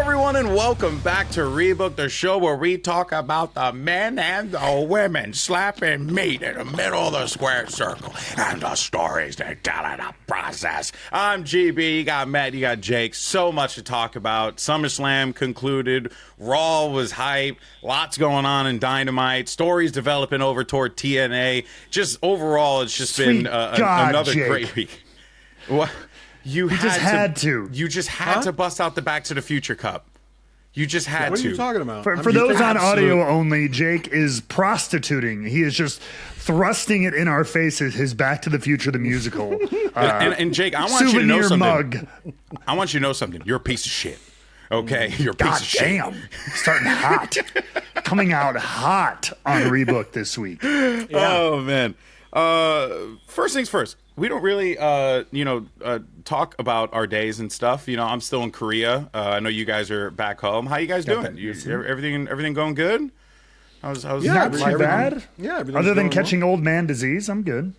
everyone, and welcome back to Rebooked, the show where we talk about the men and the women slapping meat in the middle of the square circle and the stories they tell in the process. I'm GB, you got Matt, you got Jake. So much to talk about. SummerSlam concluded. Raw was hype. Lots going on in Dynamite. Stories developing over toward TNA. Just overall, it's just been another Jake. great week. What? You just had to bust out the Back to the Future Cup. You just had to. What are you talking about? For those on audio only, Jake is prostituting. He is just thrusting it in our faces, his Back to the Future, the musical. And Jake, I want you to know something. Mug. I want you to know something. You're a piece of shit. Okay? You're a piece of shit. God damn. Starting hot. Coming out hot on Rebooked this week. Yeah. Oh, man. First things first. We don't really, talk about our days and stuff. You know, I'm still in Korea. I know you guys are back home. How you guys doing? Everything going good? Not too bad. Yeah. Other than catching old man disease, I'm good.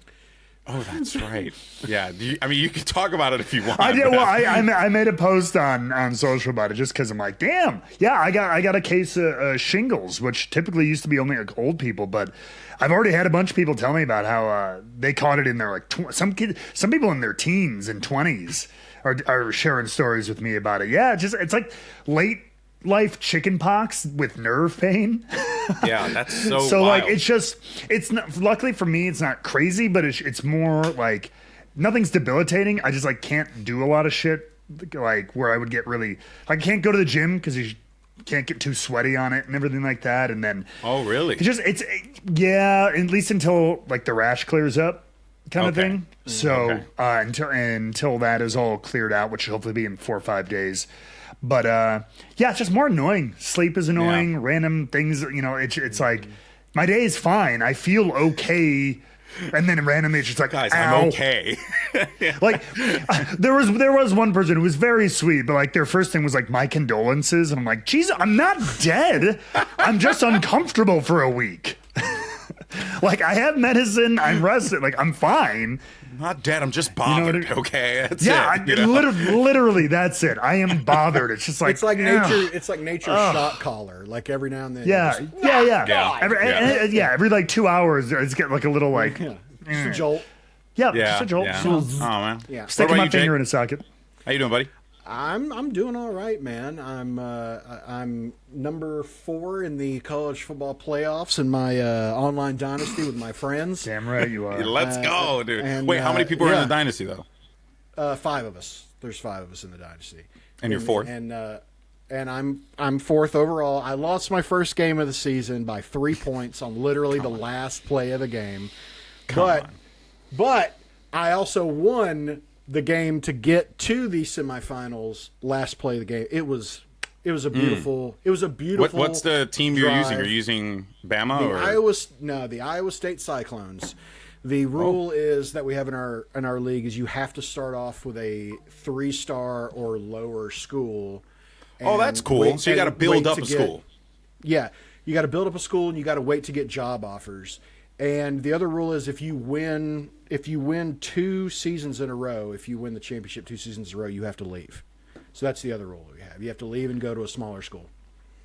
Oh, that's right. Yeah. You can talk about it if you want. I did. Well, I made a post on social about it just because I'm like, damn. Yeah, I got a case of shingles, which typically used to be only like old people, but I've already had a bunch of people tell me about how they caught it in their some people in their teens and 20s are sharing stories with me about it. Yeah, it's like late life chicken pox with nerve pain. Yeah, that's so wild. Like it's not, luckily for me it's not crazy, but it's more like nothing's debilitating. I just like can't do a lot of shit like where I would get really, I can't go to the gym because you can't get too sweaty on it and everything like that. And then oh really, it's at least until like the rash clears up kind of thing. So until that is all cleared out, which should hopefully be in 4 or 5 days. But it's just more annoying. Sleep is annoying. Random things, it's like my day is fine. I feel okay, and then randomly it's just like, guys, ow. I'm okay. Like there was one person who was very sweet, but like their first thing was like my condolences, and I'm like, geez, I'm not dead. I'm just uncomfortable for a week. Like I have medicine. I'm rested. Like I'm fine. I'm not dead. I'm just bothered. Okay, that's literally, that's it. I am bothered. It's just like it's like nature. It's like nature's shot collar. Like every now and then. Every like 2 hours, it's getting like a little like just a jolt. Just a jolt. Yeah. Oh man. Yeah. Sticking my finger in a socket. How you doing, buddy? I'm doing all right, man. I'm number 4 in the college football playoffs in my online dynasty with my friends. Damn right you are. Let's go, dude. Wait, how many people are in the dynasty though? 5 of us. There's 5 of us in the dynasty. And you're 4th. And I'm 4th overall. I lost my first game of the season by 3 points on literally the last play of the game. But I also won the game to get to the semifinals. Last play of the game. It was a beautiful. It was a beautiful. What's the team you're using? Are you using Bama the Iowa State Cyclones. The rule is that we have in our league is you have to start off with a 3-star or lower school. Oh, that's cool. So you got to build up a school. Yeah, you got to build up a school and you got to wait to get job offers. And the other rule is if you win 2 seasons in a row, if you win the championship 2 seasons in a row, you have to leave. So that's the other rule we have. You have to leave and go to a smaller school.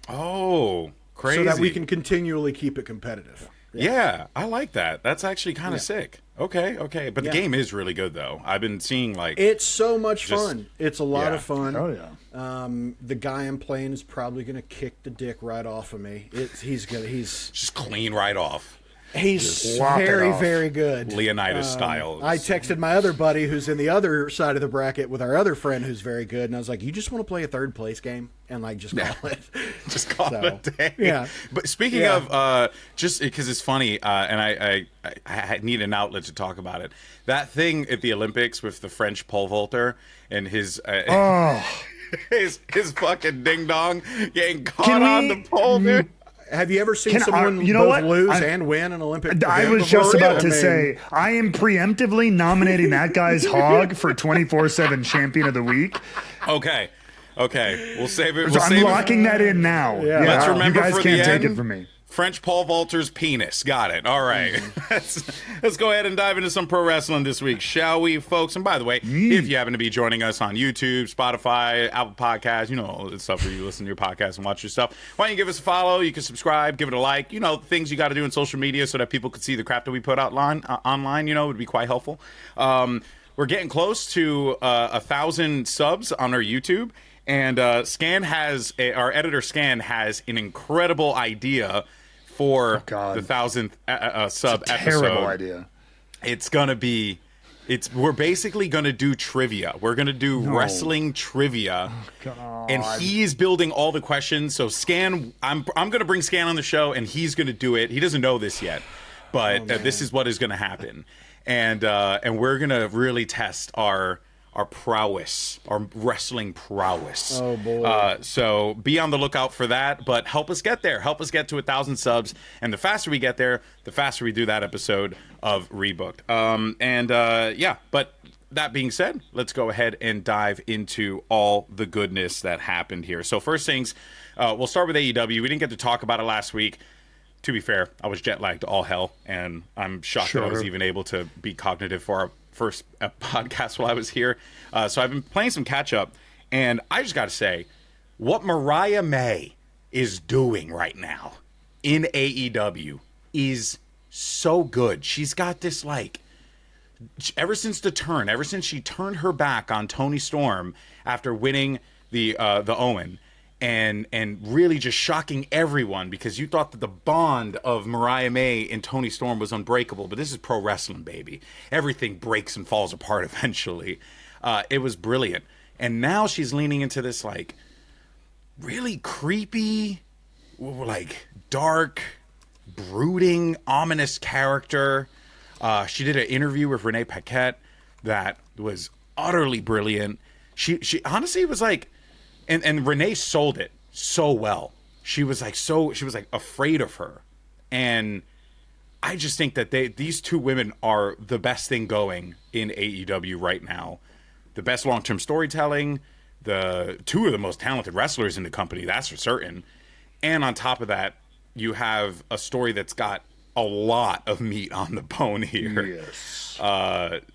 Oh, crazy. So that we can continually keep it competitive. Yeah, I like that. That's actually kind of sick. Okay. But the game is really good, though. I've been seeing, like... It's so much fun. It's a lot of fun. Oh, yeah. The guy I'm playing is probably going to kick the dick right off of me. He's just clean right off. He's very, very good. Leonidas style. I texted my other buddy who's in the other side of the bracket with our other friend who's very good, and I was like, you just want to play a third place game? And like, just call it. Just call it a day. Yeah. But speaking of, just because it's funny, and I need an outlet to talk about it. That thing at the Olympics with the French pole vaulter and his... his fucking ding dong getting caught on the pole, dude. Have you ever seen someone both lose and win an Olympic event? I was just about to say, I am preemptively nominating that guy's hog for 24/7 champion of the week. Okay. We'll save it. I'm locking that in now. Yeah. Let's remember you guys for can't the take end, it from me. French Paul Walter's penis. Got it. All right. Let's go ahead and dive into some pro wrestling this week, shall we, folks? And by the way, if you happen to be joining us on YouTube, Spotify, Apple Podcasts, you know, all the stuff where you listen to your podcast and watch your stuff, why don't you give us a follow? You can subscribe, give it a like, you know, things you got to do in social media so that people can see the crap that we put out online, you know, would be quite helpful. We're getting close to 1,000 subs on our YouTube. And our editor Scan has an incredible idea for the 1,000th sub episode. Terrible idea. We're basically gonna do trivia. We're gonna do wrestling trivia, and he's building all the questions. So Scan, I'm gonna bring Scan on the show, and he's gonna do it. He doesn't know this yet, but this is what is gonna happen, and we're gonna really test our prowess, our wrestling prowess. Oh, boy. So be on the lookout for that, but help us get there. Help us get to 1,000 subs. And the faster we get there, the faster we do that episode of Rebooked. But that being said, let's go ahead and dive into all the goodness that happened here. So first things, we'll start with AEW. We didn't get to talk about it last week. To be fair, I was jet lagged to all hell, and I'm shocked that I was even able to be cognitive for our first podcast while I was here. So I've been playing some catch up, and I just got to say, what Mariah May is doing right now in AEW is so good. She's got this, like, ever since she turned her back on Toni Storm after winning the Owen, and really just shocking everyone because you thought that the bond of Mariah May and Toni Storm was unbreakable, but this is pro wrestling, baby. Everything breaks and falls apart eventually. It was brilliant. And now she's leaning into this, like, really creepy, like, dark, brooding, ominous character. She did an interview with Renee Paquette that was utterly brilliant. She honestly was like, and Renee sold it so well. She was like afraid of her. And I just think that these two women are the best thing going in AEW right now. The best long-term storytelling, the two of the most talented wrestlers in the company, that's for certain. And on top of that, you have a story that's got a lot of meat on the bone here. Yes.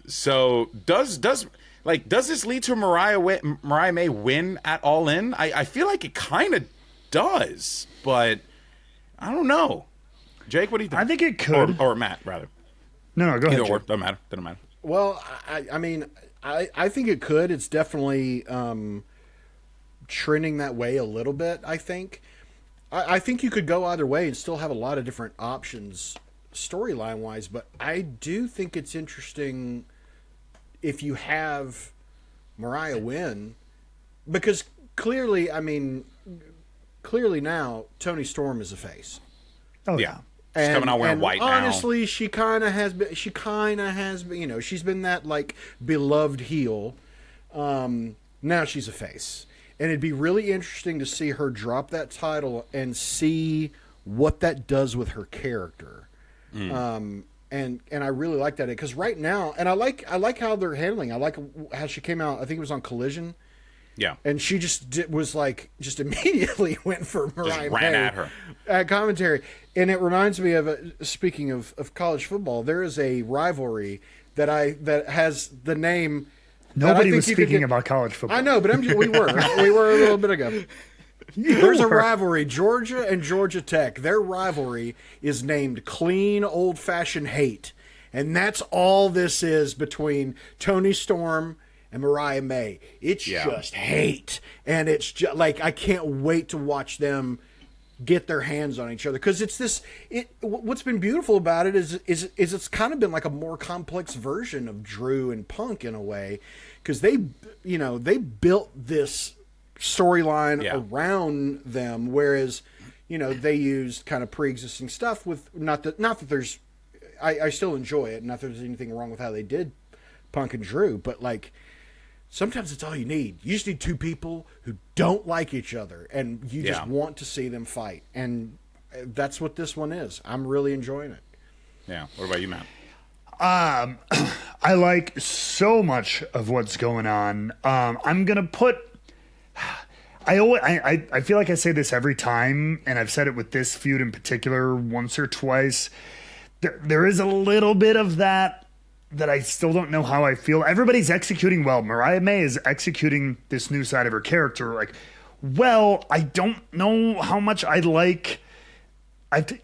So does this lead to Mariah May win at All In? I feel like it kind of does, but I don't know. Jake, what do you think? I think it could. Or Matt, rather. No, go ahead. Either or. Doesn't matter. Well, I mean, I think it could. It's definitely trending that way a little bit, I think. I think you could go either way and still have a lot of different options storyline-wise, but I do think it's interesting if you have Mariah win, because clearly now Toni Storm is a face. Oh yeah. She's coming out wearing white now. Honestly, she kind of has been, you know, she's been that, like, beloved heel. Now she's a face. And it'd be really interesting to see her drop that title and see what that does with her character. And I really like that, because right now, and I like how they're handling. I like how she came out. I think it was on Collision. Yeah, and she just just immediately went for Mariah May. Ran at her at commentary, and it reminds me of speaking of college football. There is a rivalry that has the name. Nobody was speaking about college football. I know, but we were a little bit ago. There's a rivalry, Georgia and Georgia Tech. Their rivalry is named Clean Old Fashioned Hate. And that's all this is between Toni Storm and Mariah May. It's just hate. And it's just like, I can't wait to watch them get their hands on each other. Because what's been beautiful about it is it's kind of been like a more complex version of Drew and Punk in a way. Because they built this storyline around them, whereas they used kind of pre-existing stuff with not that there's I still enjoy it, not that there's anything wrong with how they did Punk and Drew, but like sometimes it's all you need. You just need two people who don't like each other and you just want to see them fight, and that's what this one is. I'm really enjoying it. Yeah. What about you, Matt? I like so much of what's going on. I'm gonna put I feel like I say this every time, and I've said it with this feud in particular once or twice. There is a little bit of that I still don't know how I feel. Everybody's executing well. Mariah May is executing this new side of her character like, well, I don't know how much I like.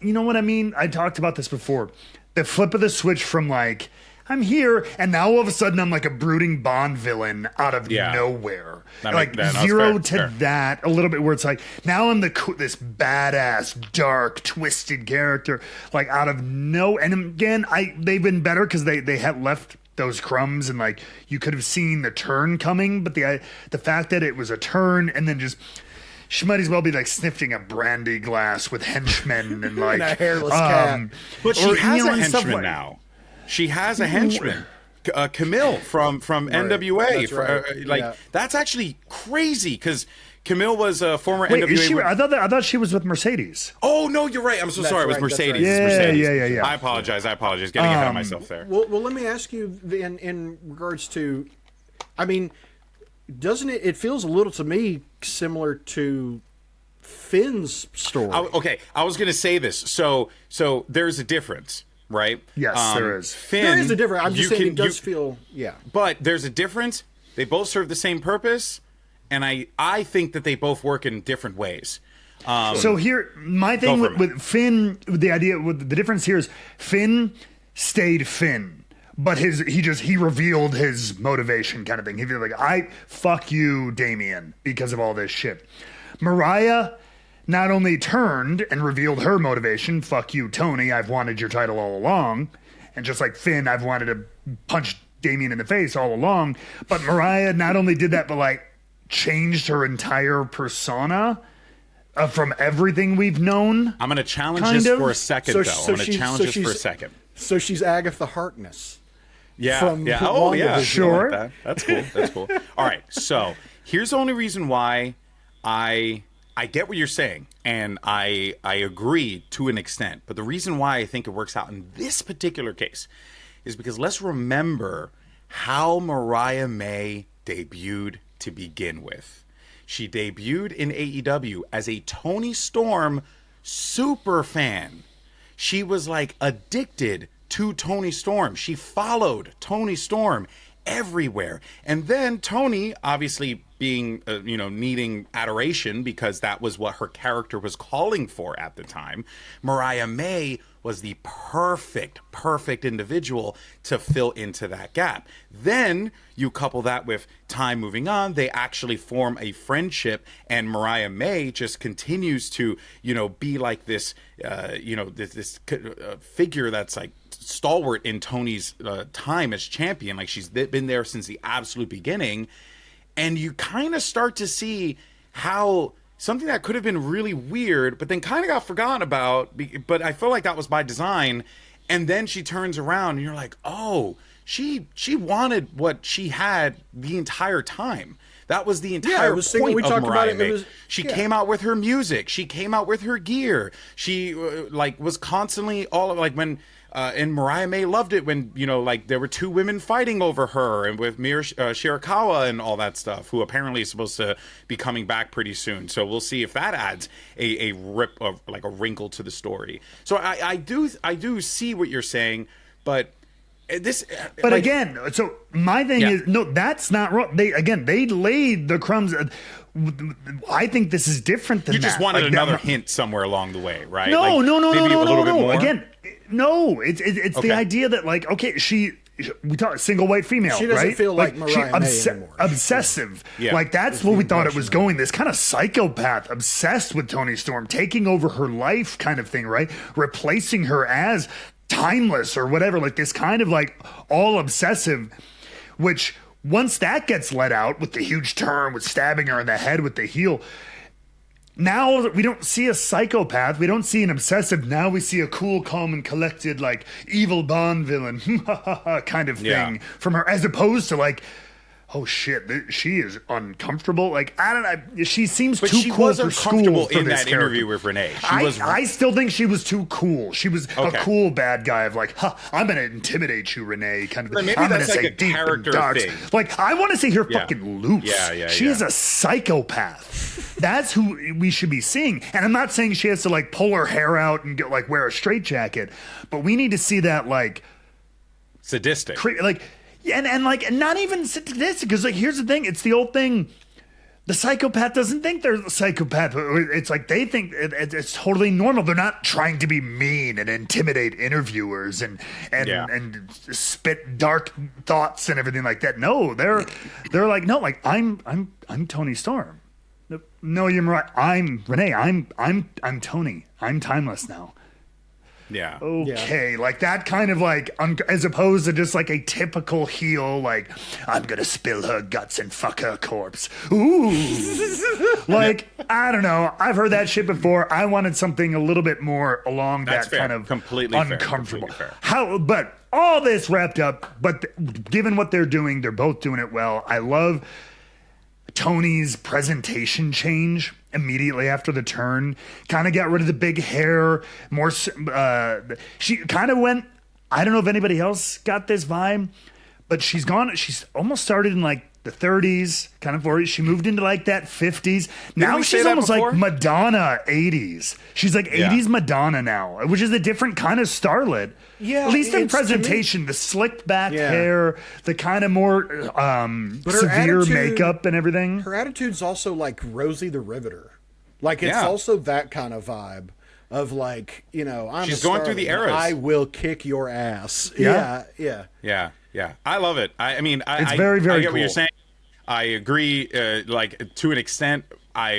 You know what I mean? I talked about this before. The flip of the switch from like, I'm here, and now all of a sudden I'm like a brooding Bond villain out of nowhere. Like zero to that, a little bit where it's like, now I'm this badass, dark, twisted character, like out of no. And again, they've been better because they had left those crumbs, and like you could have seen the turn coming, but the fact that it was a turn and then just. She might as well be like sniffing a brandy glass with henchmen and like a hairless cat. But she has a henchman now. She has a henchman, Camille from NWA. That's right. That's actually crazy because Camille was a former NWA. Is she, I thought she was with Mercedes. Oh no, you're right. I'm so sorry. It was Mercedes. Right. Mercedes. Yeah. I apologize. Getting ahead of myself there. Well, let me ask you in regards to, I mean, doesn't it? It feels a little to me similar to Finn's story. I was going to say this. So there's a difference. Right? Yes, there is. Finn, there is a difference. I'm just saying it does feel, But there's a difference. They both serve the same purpose, and I think that they both work in different ways. So here, my thing with Finn, the difference here is Finn stayed Finn, but he revealed his motivation kind of thing. He was like, I fuck you, Damien, because of all this shit. Mariah not only turned and revealed her motivation, fuck you, Tony, I've wanted your title all along. And just like Finn, I've wanted to punch Damien in the face all along. But Mariah not only did that, but like changed her entire persona from everything we've known. I'm going to challenge this for a second, though. I'm going to challenge this for a second. So she's Agatha Harkness. Yeah. Oh, yeah. Sure. Like that. That's cool. All right. So here's the only reason why I get what you're saying, and I agree to an extent. But the reason why I think it works out in this particular case is because let's remember how Mariah May debuted to begin with. She debuted in AEW as a Tony Storm super fan. She was like addicted to Tony Storm. She followed Tony Storm everywhere. And then Tony, obviously being, needing adoration because that was what her character was calling for at the time, Mariah May was the perfect individual to fill into that gap. Then you couple that with time moving on, they actually form a friendship, and Mariah May just continues to, be like this, this figure that's like stalwart in Tony's time as champion. Like she's been there since the absolute beginning. And you kind of start to see how something that could have been really weird, but then kind of got forgotten about, but I feel like that was by design. And then she turns around and you're like, oh, she wanted what she had the entire time. That was the entire point of Mariah May. She came out with her music. She came out with her gear. She was constantly when and Mariah May loved it when there were two women fighting over her, and with Mir Shirakawa and all that stuff, who apparently is supposed to be coming back pretty soon. So we'll see if that adds a wrinkle to the story. So I do see what you're saying, but. Again, so my thing is, no, that's not wrong. They laid the crumbs. I think this is different than that. You just wanted another hint somewhere along the way, right? No. More? Again, no. It's the idea that we talk single white female. She doesn't right? feel like Mariah May anymore. Obsessive. Yeah. Like that's what we thought it was going. This kind of psychopath, obsessed with Toni Storm, taking over her life, kind of thing, right? Replacing her as timeless or whatever, like this kind of like all obsessive, which once that gets let out with the huge turn with stabbing her in the head with the heel, now we don't see a psychopath, we don't see an obsessive, now we see a cool, calm and collected like evil Bond villain kind of thing from her, as opposed to like, oh shit, she is uncomfortable. Like, I don't know. She seems But too she cool was for uncomfortable school for in this that character. interview with Renee. I still think she was too cool. She was a Okay. cool bad guy of like, huh, I'm going to intimidate you, Renee, kind of But thing. maybe I'm going to that's like say a deep and character dark. thing. Like, I want to see her Yeah. fucking loose. Yeah, She is yeah. a psychopath. That's who we should be seeing. And I'm not saying she has to like pull her hair out and get like wear a straitjacket, but we need to see that like Sadistic. like and like not even sadistic, because like here's the thing, it's the old thing, the psychopath doesn't think they're a psychopath. It's like they think it's totally normal. They're not trying to be mean and intimidate interviewers and spit dark thoughts and everything like that. No, they're like, no, like I'm Tony Storm. No, you're right. I'm Renee. I'm Tony. I'm timeless now. Yeah. Okay, like that kind of like, as opposed to just like a typical heel, like, I'm gonna spill her guts and fuck her corpse. Ooh. Like, I don't know. I've heard that shit before. I wanted something a little bit more along That's that fair. kind of Completely fair. uncomfortable. Completely fair. But all this wrapped up, but given what they're doing, they're both doing it well. I love Tony's presentation change immediately after the turn. Kind of got rid of the big hair. More, she kind of went. I don't know if anybody else got this vibe, but she's gone. She's almost started in like the 30s, kind of 40s. She moved into like that 50s. Now we say she's that almost before? like Madonna 80s. She's like 80s Madonna now, which is a different kind of starlet. Yeah, At least in it's, to me- presentation, the slicked back Yeah. hair, the kind of more But her severe attitude- makeup and everything. Her attitude's also like Rosie the Riveter. Like, it's Yeah. also that kind of vibe of like, you know, I'm She's a going through the starlet, eras. I will kick your ass. Yeah. Yeah. Yeah. I love it. I mean, It's very, very I get what cool. you're saying. I agree, like to an extent.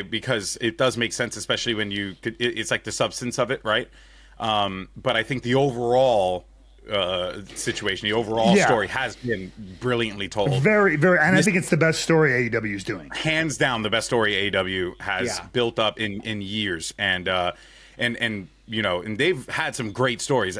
Because it does make sense, especially when it's like the substance of it, right? But I think the overall situation, the overall story has been brilliantly told. Very, very, and I think it's the best story AEW is doing. Hands down, the best story AEW has built up in years, and you know, and they've had some great stories.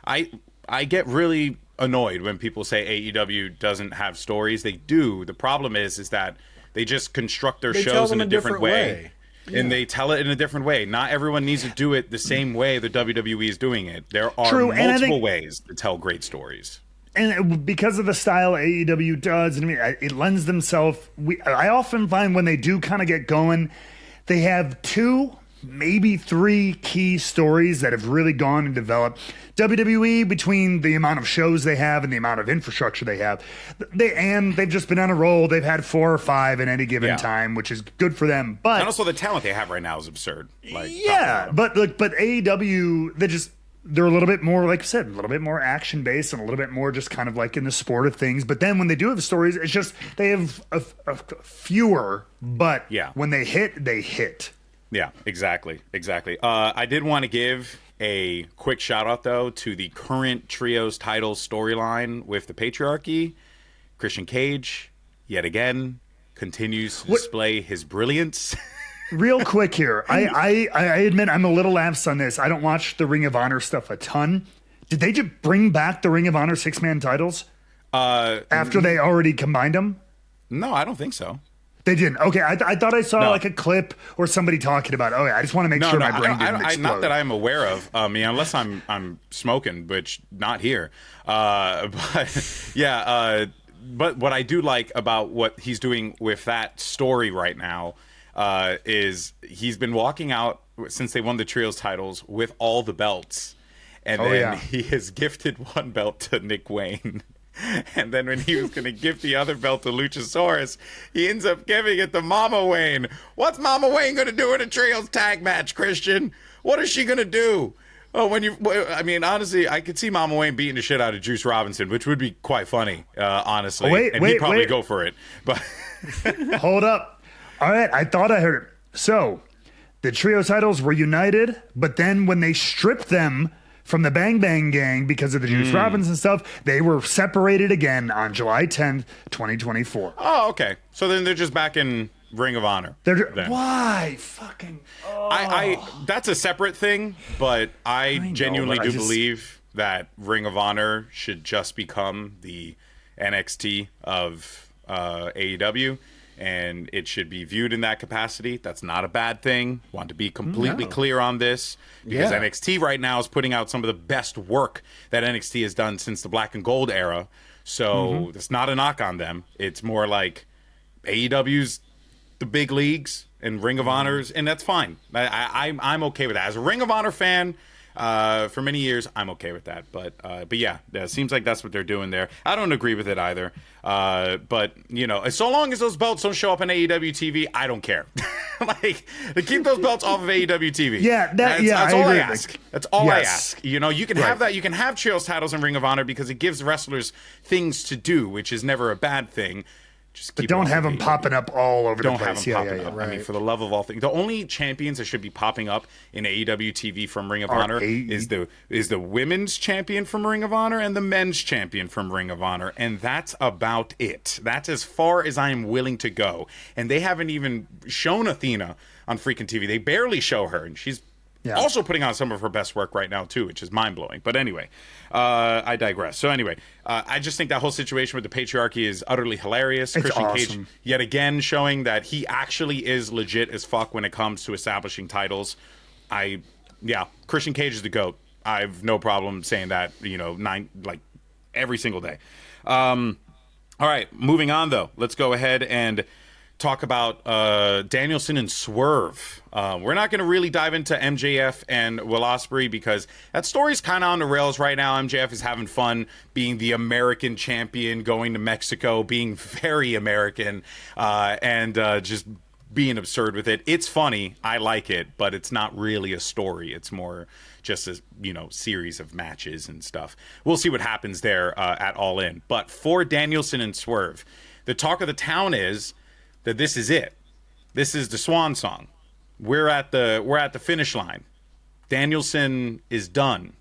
I get really annoyed when people say AEW doesn't have stories. They do. The problem is that they just construct their They tell shows them in a different way. And they tell it in a different way. Not everyone needs to do it the same way the WWE is doing it. There are True, and I multiple think- ways to tell great stories. And because of the style AEW does, and I mean, it lends themselves. I often find when they do kind of get going, they have 2, maybe 3 key stories that have really gone and developed. WWE, between the amount of shows they have and the amount of infrastructure they have, they've just been on a roll. They've had 4 or 5 at any given time, which is good for them. But And also the talent they have right now is absurd. Like, but AEW, they're a little bit more, like I said, a little bit more action based and a little bit more just kind of like in the sport of things. But then when they do have stories, it's just they have a fewer, but when they hit, they hit. Yeah, exactly. I did want to give a quick shout out though to the current trios titles storyline with the patriarchy. Christian Cage, yet again, continues to display his brilliance. Real quick here, I admit I'm a little lapsed on this. I don't watch the Ring of Honor stuff a ton. Did they just bring back the Ring of Honor 6-man titles after they already combined them? No, I don't think so. They didn't. Okay, I thought I saw like a clip or somebody talking about. Oh yeah, I just want to make sure my brain didn't explode. Not that I'm aware of. I mean, unless I'm smoking, which not here. But yeah. But what I do like about what he's doing with that story right now is he's been walking out since they won the trios titles with all the belts, and then he has gifted one belt to Nick Wayne. And then when he was going to give the other belt to Luchasaurus, he ends up giving it to Mama Wayne. What's Mama Wayne going to do in a trios tag match, Christian? What is she going to do? Oh, I mean, honestly, I could see Mama Wayne beating the shit out of Juice Robinson, which would be quite funny, honestly. He'd probably go for it. But hold up. All right, I thought I heard it. So, the trio titles were united, but then when they stripped them from the Bang Bang Gang because of the Juice Robinson stuff, they were separated again on July 10th, 2024. Oh, okay. So then they're just back in Ring of Honor. Why? Fucking... that's a separate thing, but I genuinely do believe that Ring of Honor should just become the NXT of AEW, and it should be viewed in that capacity. That's not a bad thing. Want to be completely clear on this, because NXT right now is putting out some of the best work that NXT has done since the Black and Gold era. So it's not a knock on them. It's more like AEW's the big leagues and Ring of Honors, and that's fine. I'm okay with that. As a Ring of Honor fan, for many years, I'm okay with that. But yeah, it seems like that's what they're doing there. I don't agree with it either. But, you know, so long as those belts don't show up on AEW TV, I don't care. Like, to keep those belts off of AEW TV. Yeah, that's all I ask. Like, that's all I ask. You know, you can have that. You can have trios titles in Ring of Honor because it gives wrestlers things to do, which is never a bad thing. Just but don't have them popping up all over the place. Don't have them popping up. Right. I mean, for the love of all things, the only champions that should be popping up in AEW TV from Ring of Honor is the women's champion from Ring of Honor and the men's champion from Ring of Honor, and that's about it. That's as far as I am willing to go. And they haven't even shown Athena on freaking TV. They barely show her, and she's also putting on some of her best work right now too, which is mind-blowing. But anyway, I digress. So anyway, I just think that whole situation with the patriarchy is utterly hilarious. It's Christian awesome. Cage, yet again, showing that he actually is legit as fuck when it comes to establishing titles. Christian Cage is the GOAT. I have no problem saying that, you know, every single day. All right, moving on though. Let's go ahead and talk about Danielson and Swerve. We're not going to really dive into MJF and Will Ospreay because that story's kind of on the rails right now. MJF is having fun being the American champion, going to Mexico, being very American, and just being absurd with it. It's funny. I like it, but it's not really a story. It's more just a, you know, series of matches and stuff. We'll see what happens there at All In. But for Danielson and Swerve, the talk of the town is that this is it. This is the swan song. We're at the finish line. Danielson is done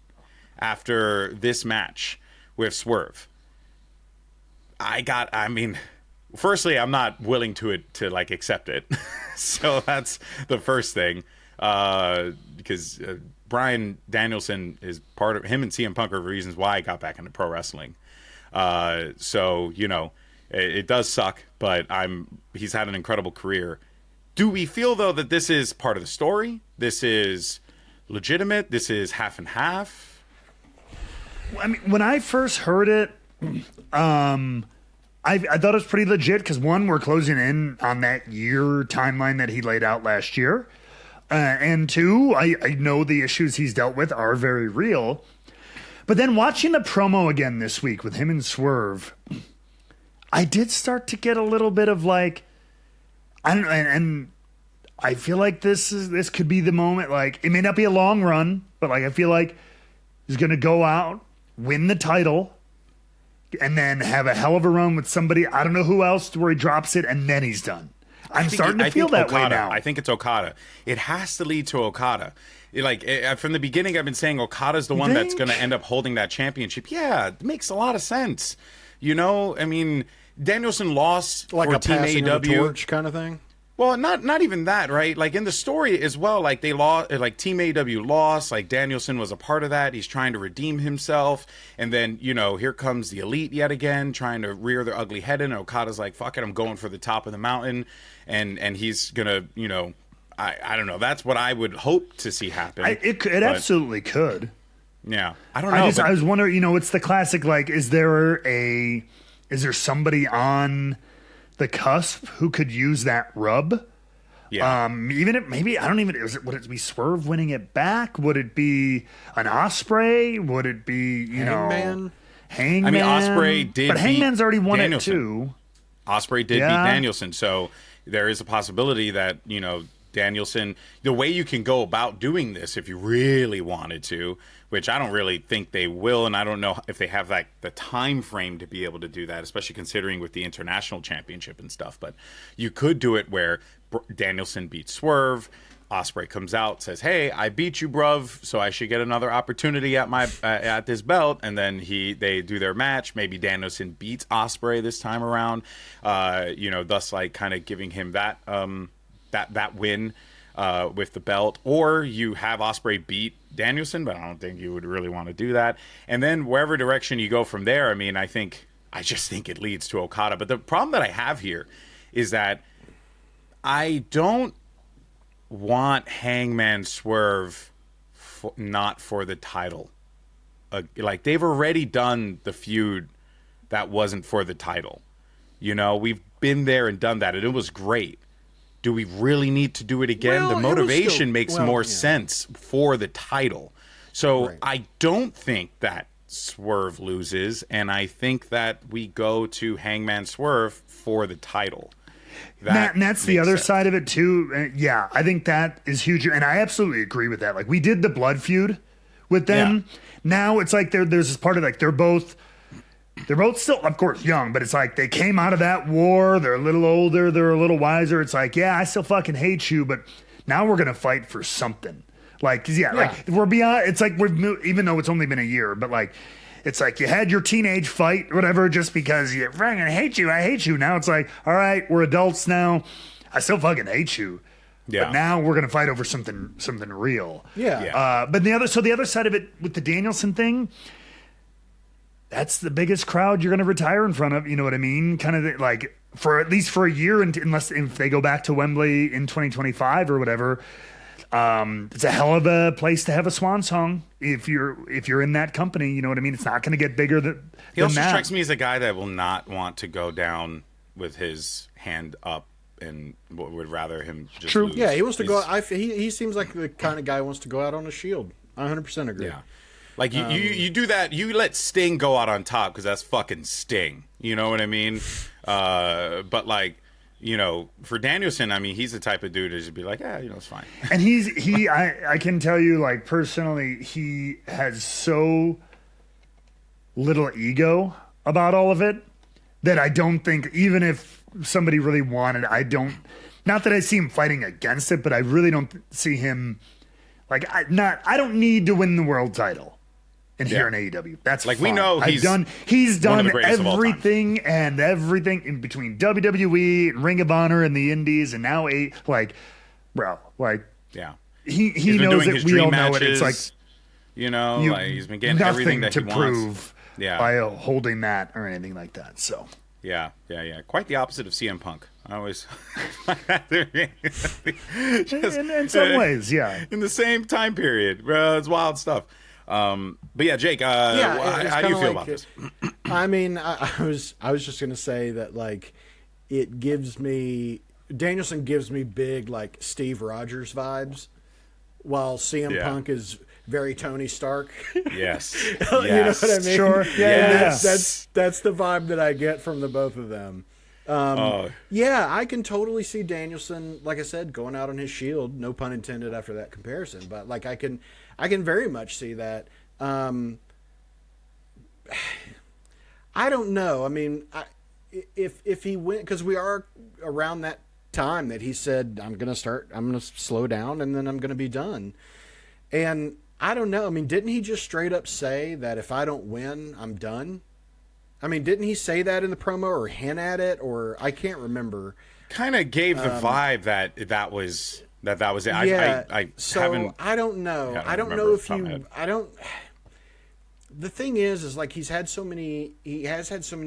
after this match with Swerve. Firstly, I'm not willing to like accept it. So that's the first thing. Because Brian Danielson is part of him, and CM Punk are the reasons why I got back into pro wrestling. So, you know, it does suck, but he's had an incredible career. Do we feel, though, that this is part of the story? This is legitimate? This is half and half? I mean, when I first heard it, I thought it was pretty legit because, one, we're closing in on that year timeline that he laid out last year. And two, I know the issues he's dealt with are very real. But then watching the promo again this week with him and Swerve, I did start to get a little bit of like, I don't know, and I feel like this could be the moment. Like, it may not be a long run, but like I feel like he's gonna go out, win the title, and then have a hell of a run with somebody. I don't know who else where he drops it, and then he's done. I'm starting to feel that way now. I think it's Okada. It has to lead to Okada. From the beginning, I've been saying Okada's the one that's going to end up holding that championship. Yeah, it makes a lot of sense. You know, I mean, Danielson lost like for a Team passing of the AEW torch kind of thing. Well, not even that, right? Like in the story as well, like they lost, like Team AEW lost, like Danielson was a part of that. He's trying to redeem himself. And then, you know, here comes the Elite yet again, trying to rear their ugly head in. And Okada's like, fuck it, I'm going for the top of the mountain. And he's going to, you know, I don't know. That's what I would hope to see happen. It absolutely could. Yeah. I don't know. I was wondering, you know, it's the classic, like, is there somebody on the cusp who could use that rub? Yeah. Would it be Swerve winning it back? Would it be an Ospreay? Would it be, Hangman? I mean, Ospreay did, but Hangman's already won Danielson. It too. Ospreay did beat Danielson, so there is a possibility that, you know, Danielson, the way you can go about doing this if you really wanted to, which I don't really think they will, and I don't know if they have like the time frame to be able to do that, especially considering with the international championship and stuff. But you could do it where Danielson beats Swerve, Ospreay comes out, says, "Hey, I beat you, bruv, so I should get another opportunity at my at this belt," and then they do their match. Maybe Danielson beats Ospreay this time around, thus like kind of giving him that that win with the belt, or you have Ospreay beat Danielson, but I don't think you would really want to do that. And then wherever direction you go from there, I mean, I think I just think it leads to Okada. But the problem that I have here is that I don't want Hangman Swerve not for the title. Like, they've already done the feud that wasn't for the title. You know, we've been there and done that, and it was great. Do we really need to do it again? Well, the motivation makes more sense for the title. So I don't think that Swerve loses, and I think that we go to Hangman Swerve for the title. And that's the other side of it too. Yeah, I think that is huge, and I absolutely agree with that. Like, we did the blood feud with them. Yeah. Now it's like there's this part of, like, they're both still, of course, young, but it's like they came out of that war. They're a little older. They're a little wiser. It's like, yeah, I still fucking hate you, but now we're gonna fight for something. Like, like we're beyond. It's like even though it's only been a year, but like, it's like you had your teenage fight, whatever, just because you fucking hate you. I hate you. Now it's like, all right, we're adults now. I still fucking hate you. Yeah. But now we're gonna fight over something real. Yeah. But the other side of it with the Danielson thing, that's the biggest crowd you're gonna retire in front of. You know what I mean? Kind of like for at least for a year, unless if they go back to Wembley in 2025 or whatever. It's a hell of a place to have a swan song if you're in that company. You know what I mean? It's not going to get bigger than he also strikes me as a guy that will not want to go down with his hand up and would rather him just lose. Yeah, he wants to go. He seems like the kind of guy who wants to go out on a shield. I 100% agree. Yeah, like you do that. You let Sting go out on top because that's fucking Sting. You know what I mean? But like. You know, for Danielson, I mean, he's the type of dude to just be like, yeah, you know, it's fine. And I can tell you, like, personally, he has so little ego about all of it that I don't think, even if somebody really wanted, not that I see him fighting against it, but I really don't see him, like, I don't need to win the world title. And here in AEW, that's like, fine. we know he's done everything in between WWE and Ring of Honor and the Indies, and now he knows it. We all know it. It's like, you know, like he's been getting everything that he wants. Nothing to prove by holding that or anything like that. So yeah. Quite the opposite of CM Punk. I always in some ways, yeah. In the same time period, it's wild stuff. But yeah, Jake, how do you feel about this? I mean, I was just gonna say that, like, Danielson gives me big, like, Steve Rogers vibes, while CM Punk is very Tony Stark. Yes. You know what I mean? Sure. Yeah. That's the vibe that I get from the both of them. Yeah, I can totally see Danielson, like I said, going out on his shield. No pun intended after that comparison, but like I can very much see that. I don't know. I mean, if he went, because we are around that time that he said, I'm going to slow down and then I'm going to be done. And I don't know. I mean, didn't he just straight up say that if I don't win, I'm done? I mean, didn't he say that in the promo or hint at it, or I can't remember. Kind of gave the vibe that was it. Yeah. I don't know. I don't know if you. I don't. The thing is like he has had so many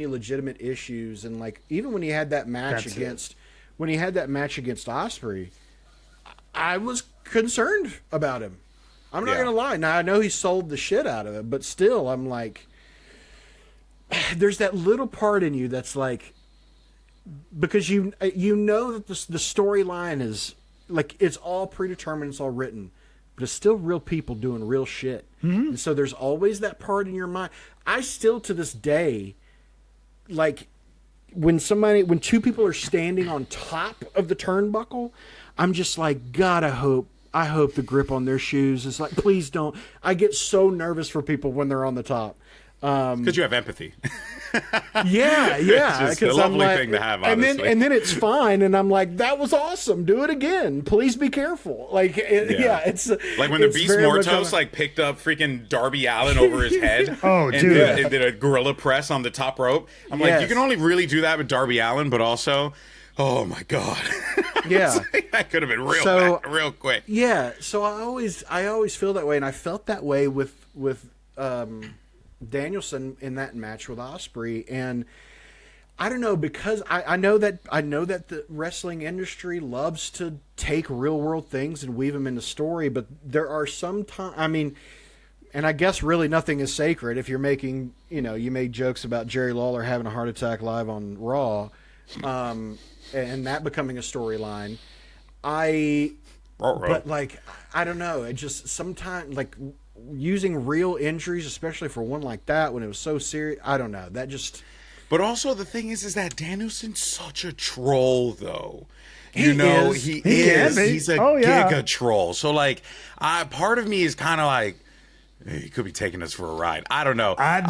legitimate issues, and like even when he had that match against Ospreay, I was concerned about him. I'm not gonna lie. Now I know he sold the shit out of it, but still, I'm like, there's that little part in you that's like, because you know that the storyline is like, it's all predetermined, it's all written, but it's still real people doing real shit. Mm-hmm. And so there's always that part in your mind. I still, to this day, like when two people are standing on top of the turnbuckle, I'm just like, God, I hope the grip on their shoes is like, please don't. I get so nervous for people when they're on the top. Because you have empathy. Yeah. It's just a lovely thing to have, honestly. And then it's fine, and I'm like, that was awesome. Do it again. Please be careful. Like, it's like when the Beast Mortos like picked up freaking Darby Allin over his head. Oh, and dude! Did a gorilla press on the top rope. I'm like, you can only really do that with Darby Allin, but also, oh my god, that could have been real quick. Yeah. So I always feel that way, and I felt that way with Danielson in that match with Ospreay, and I don't know, because I know that the wrestling industry loves to take real world things and weave them into story, but there are some times, I mean, and I guess really nothing is sacred. If you're making, you made jokes about Jerry Lawler having a heart attack live on Raw, and that becoming a storyline. But like, I don't know. It just sometimes, like, using real injuries, especially for one like that when it was so serious. I don't know. That just. But also the thing is that Danielson's such a troll, though. He is. He's a giga troll. So like, part of me is kind of like, he could be taking us for a ride. I don't know. I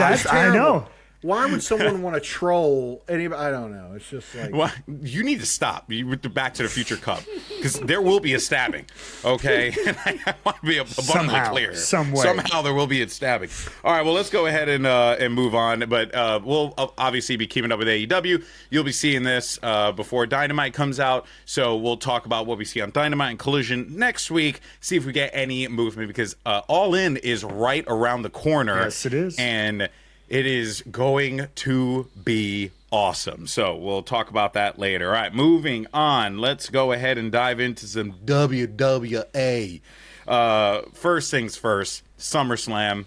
know. Why would someone want to troll anybody? I don't know. It's just like... Well, you need to stop with the Back to the Future Cup, because there will be a stabbing, okay? And I want to be abundantly clear. Somehow there will be a stabbing. All right, well, let's go ahead and move on. But we'll obviously be keeping up with AEW. You'll be seeing this before Dynamite comes out, so we'll talk about what we see on Dynamite and Collision next week, see if we get any movement, because All In is right around the corner. Yes, it is. And it is going to be awesome. So we'll talk about that later. All right, moving on. Let's go ahead and dive into some WWA. First things first, SummerSlam.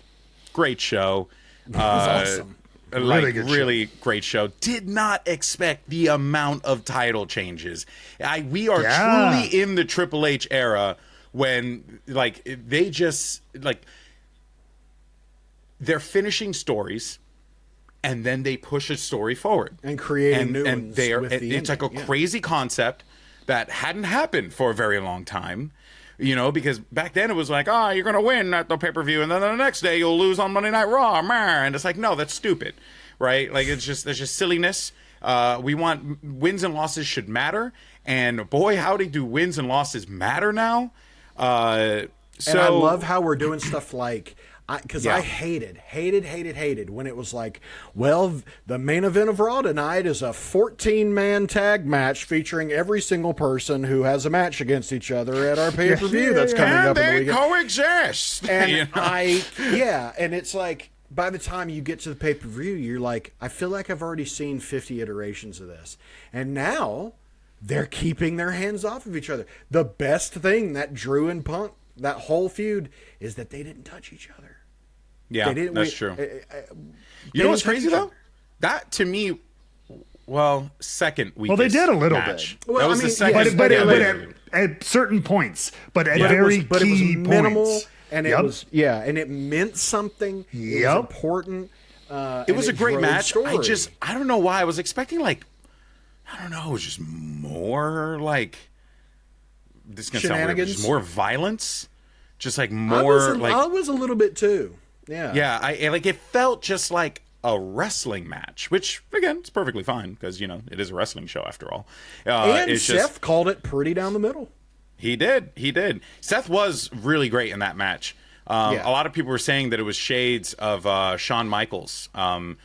Great show. It was awesome. Really great show. Did not expect the amount of title changes. We are truly in the Triple H era when, like, they just, like, they're finishing stories, and then they push a story forward and creating new ones. It's like a crazy concept that hadn't happened for a very long time. Because back then it was like, you're going to win at the pay-per-view, and then the next day you'll lose on Monday Night Raw. And it's like, no, that's stupid, right? Like, there's just silliness. We want wins and losses should matter, and boy, howdy do wins and losses matter now. And I love how we're doing stuff like... Because I hated when it was like, well, the main event of Raw tonight is a 14-man tag match featuring every single person who has a match against each other at our pay-per-view that's coming up in the weekend. And they coexist. And and it's like, by the time you get to the pay-per-view, you're like, I feel like I've already seen 50 iterations of this. And now they're keeping their hands off of each other. The best thing that Drew and Punk, that whole feud, is that they didn't touch each other. Yeah, that's true. You know what's crazy, though? That, to me, second week. Well, they did a little match. bit. Well, that was the second. But at certain points. But at very key it was minimal, points. And it was, and it meant something. It was important. It was a great match. I don't know why. I was expecting, like, it was just more, like, this is going to sound weird, but just more violence. Just, like, more, I was a little bit, too. Yeah. Yeah, it felt just like a wrestling match, which, again, it's perfectly fine because, it is a wrestling show after all. And Seth called it pretty down the middle. He did. Seth was really great in that match. A lot of people were saying that it was shades of Shawn Michaels when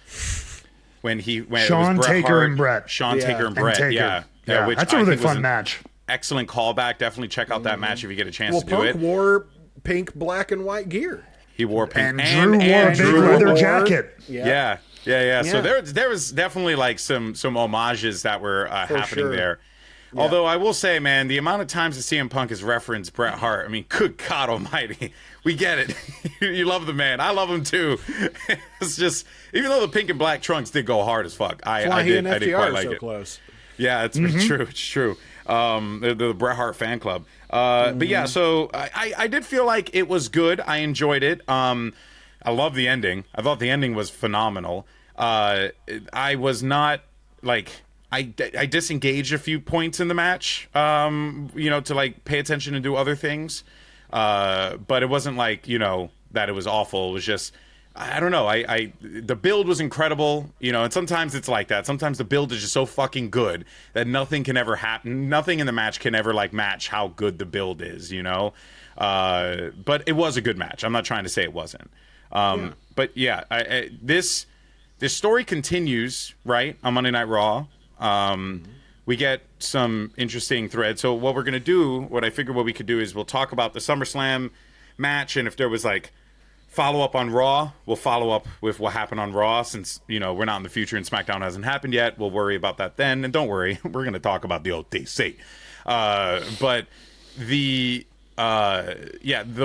Shawn, Taker, and Brett. Shawn, Taker, and Brett. Yeah. Which that's a really fun match. Excellent callback. Definitely check out that match if you get a chance to do Punk it. Wore pink, black, and white gear. He wore pink, and Drew wore a big leather jacket. Yeah. So there was definitely like some homages that were happening there. Yeah. Although I will say, man, the amount of times that CM Punk has referenced Bret Hart, I mean, good God Almighty, we get it. You love the man. I love him too. It's just, even though the pink and black trunks did go hard as fuck, I did quite like it. Close. Yeah, it's true. It's true. The Bret Hart fan club. But yeah, so I did feel like it was good. I enjoyed it. I love the ending. I thought the ending was phenomenal. I was not like I disengaged a few points in the match, to like pay attention and do other things. But it wasn't like, that it was awful. It was just, I don't know. The build was incredible, and sometimes it's like that. Sometimes the build is just so fucking good that nothing can ever happen. Nothing in the match can ever like match how good the build is, But it was a good match. I'm not trying to say it wasn't. But yeah, this story continues, right, on Monday Night Raw. We get some interesting threads. So what we're going to do, what I figured what we could do is we'll talk about the SummerSlam match, and if there was like follow up on Raw. We'll follow up with what happened on Raw since, we're not in the future and SmackDown hasn't happened yet. We'll worry about that then. And don't worry, we're going to talk about the OTC. But the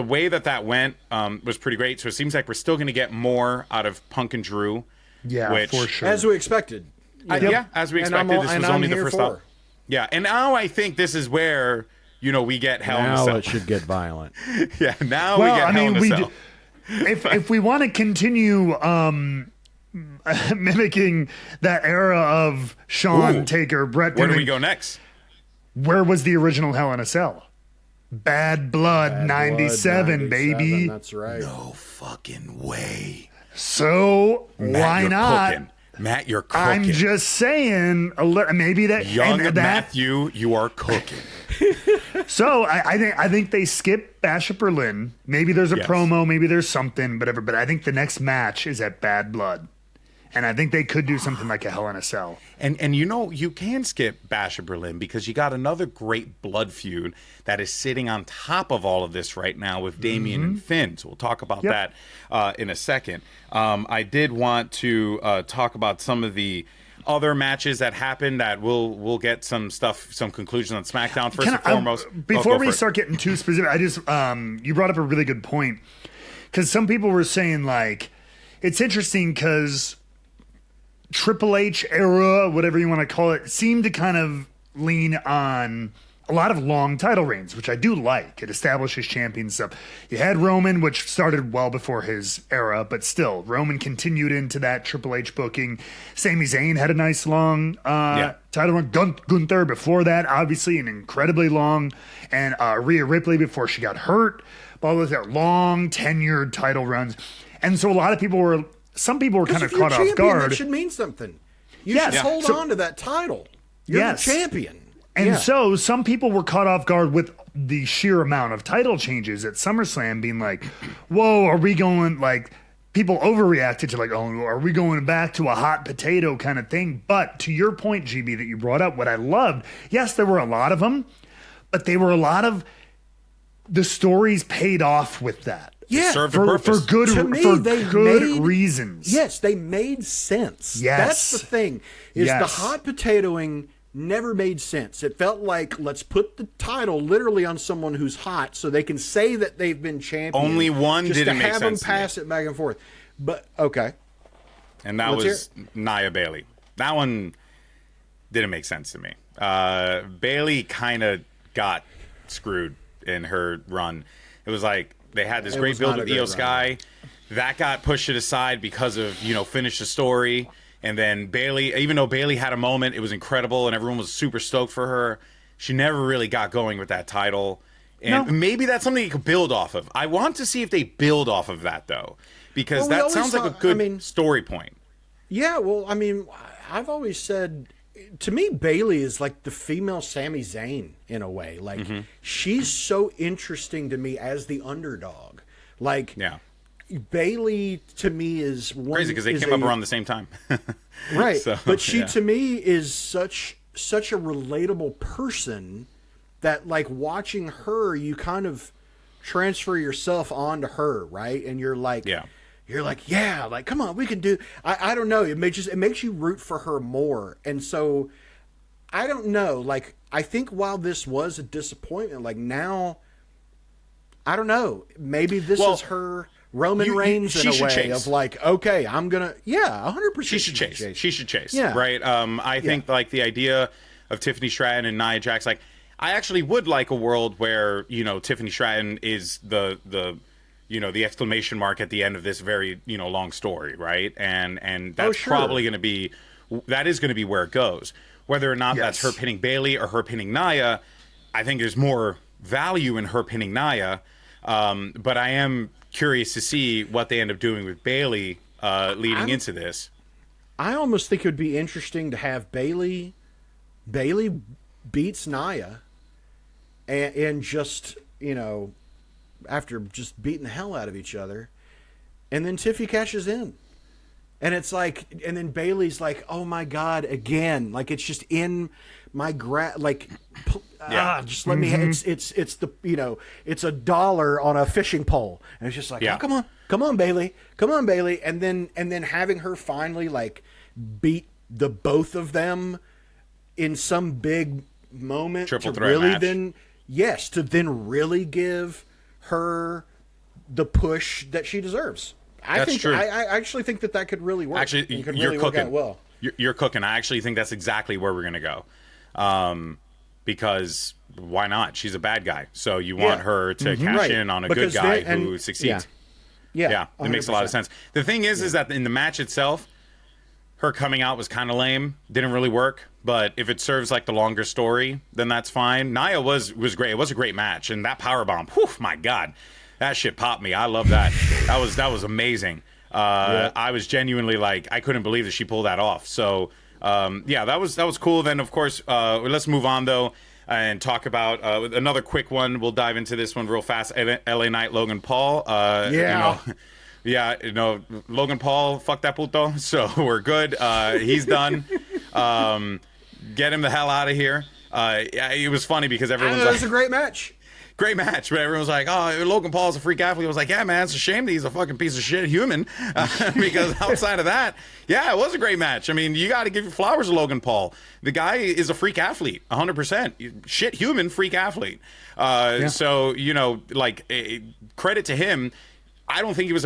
way that went was pretty great. So it seems like we're still going to get more out of Punk and Drew. Yeah, for sure. As we expected. As we expected. This was only the first stop. Yeah, and now I think this is where, we get Hell in a Cell. Now it should get violent. Yeah, now we get Hell in a Cell. If we want to continue mimicking that era of Shawn, Taker, Bret, where do we go next? Where was the original Hell in a Cell? Bad Blood 97, baby. That's right. No fucking way. So Matt, why not? Cooking. Matt, you're cooking. I'm just saying, maybe that young Matthew, you are cooking. So I think they skip Bash at Berlin. Maybe there's a promo, maybe there's something, whatever. But I think the next match is at Bad Blood, and I think they could do something like a Hell in a Cell. And you can skip Bash at Berlin because you got another great blood feud that is sitting on top of all of this right now with Damian and Finn. So we'll talk about that in a second. I did want to talk about some of the other matches that happened that we'll get some conclusions on SmackDown first and foremost. Before we start getting too specific, I just you brought up a really good point because some people were saying like it's interesting because Triple H era, whatever you want to call it, seemed to kind of lean on a lot of long title reigns, which I do like. It establishes champion stuff. You had Roman, which started well before his era, but still, Roman continued into that Triple H booking. Sami Zayn had a nice long title run. Gunther before that, obviously an incredibly long, and Rhea Ripley before she got hurt. All those long tenured title runs, and so a lot of people were. Some people were kind of caught off guard. That should mean something. You should hold on to that title. You're the champion. And so some people were caught off guard with the sheer amount of title changes at SummerSlam being like, whoa, are we going, like, people overreacted to like, oh, are we going back to a hot potato kind of thing? But to your point, GB, that you brought up, what I loved, yes, there were a lot of them, but they were a lot of the stories paid off with that. Yeah, for good reasons. Yes, they made sense. Yes. That's the thing. The hot potatoing never made sense. It felt like let's put the title literally on someone who's hot so they can say that they've been champion. Only one didn't make sense. Just to have them pass it back and forth. But okay. And that was Nia Bailey. That one didn't make sense to me. Bailey kind of got screwed in her run. It was like they had this great build with Io Sky. That got pushed aside because of, finish the story. And then Bailey, even though Bailey had a moment, it was incredible and everyone was super stoked for her. She never really got going with that title. And maybe that's something you could build off of. I want to see if they build off of that, though, because that sounds like a good story point. Yeah, well, I've always said, to me, Bailey is like the female Sami Zayn in a way. Like, she's so interesting to me as the underdog. Like, Bailey to me is one, crazy because they came up around the same time, right? So, but she to me is such a relatable person that, like, watching her, you kind of transfer yourself onto her, right? And you're like, like, come on, we can do. I don't know. It makes you root for her more, and so I don't know. Like, I think while this was a disappointment, like now, I don't know. Maybe this is her Roman Reigns in a way of like, okay, I'm gonna, 100%. She should chase. She should chase. Yeah. Right. I think like the idea of Tiffany Stratton and Nia Jax, like, I actually would like a world where, Tiffany Stratton is the exclamation mark at the end of this very, long story, right? And that's probably going to be, that is going to be where it goes. Whether or not that's her pinning Bailey or her pinning Nia, I think there's more value in her pinning Nia. But I am curious to see what they end up doing with Bailey leading into this. I almost think it would be interesting to have Bailey beats Nia and just, after just beating the hell out of each other, and then Tiffy cashes in. And it's like, and then Bailey's like, oh my God, again. Like, it's just in my just let me, it's the, it's $1 on a fishing pole. And it's just like, oh, come on, Bailey. And then having her finally like beat the both of them in some big moment Triple to threat really match. to then really give her the push that she deserves. That's true. I actually think that could really work. Actually, and could you're really cooking. work out well. You're cooking. I actually think that's exactly where we're going to go. Because why not? She's a bad guy. So you want her to cash in on a good guy who succeeds. Yeah, it makes a lot of sense. The thing is that in the match itself, her coming out was kind of lame. Didn't really work. But if it serves like the longer story, then that's fine. Nia was great. It was a great match. And that powerbomb, whew, my God. That shit popped me. I love that. That was amazing. I was genuinely like, I couldn't believe that she pulled that off. So that was cool. Then of course, let's move on though and talk about another quick one. We'll dive into this one real fast. LA Knight, Logan Paul. Logan Paul, fuck that puto. So we're good. He's done. Get him the hell out of here. It was funny because everyone's like, it was a great match. Great match, but everyone was like, oh, Logan Paul's a freak athlete. I was like, yeah, man, it's a shame that he's a fucking piece of shit human. Because outside of that, yeah, it was a great match. I mean, you got to give your flowers to Logan Paul. The guy is a freak athlete, 100%. Shit human, freak athlete. So, credit to him. I don't think he was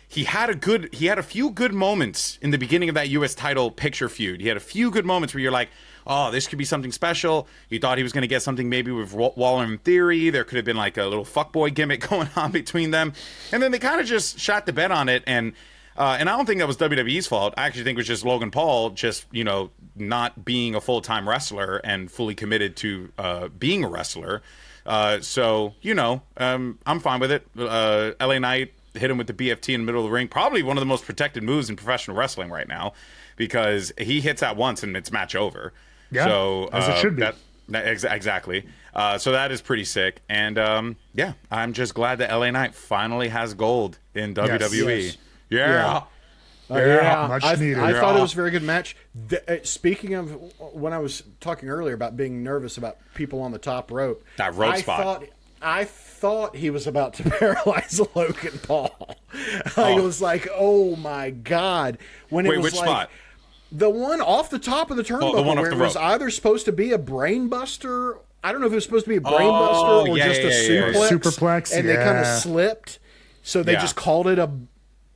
he had a few good moments in the beginning of that U.S. title picture feud. He had a few good moments where you're like, oh, this could be something special. You thought he was going to get something maybe with Waller in Theory. There could have been like a little fuckboy gimmick going on between them. And then they kind of just shot the bed on it. And I don't think that was WWE's fault. I actually think it was just Logan Paul just, not being a full-time wrestler and fully committed to being a wrestler. I'm fine with it. LA Knight hit him with the BFT in the middle of the ring. Probably one of the most protected moves in professional wrestling right now because he hits that once and it's match over. Yeah, so, as it should be. Exactly. So that is pretty sick. And, I'm just glad that LA Knight finally has gold in WWE. Yes. Yeah. Much needed. I thought it was a very good match. Speaking of when I was talking earlier about being nervous about people on the top rope, that rope spot. I thought he was about to paralyze Logan Paul. I was like, oh my God. When it was which like, spot? The one off the top of the turnbuckle where it was either supposed to be a brain buster. I don't know if it was supposed to be a brain buster or just a suplex. Superplex, and they kind of slipped. So they just called it a...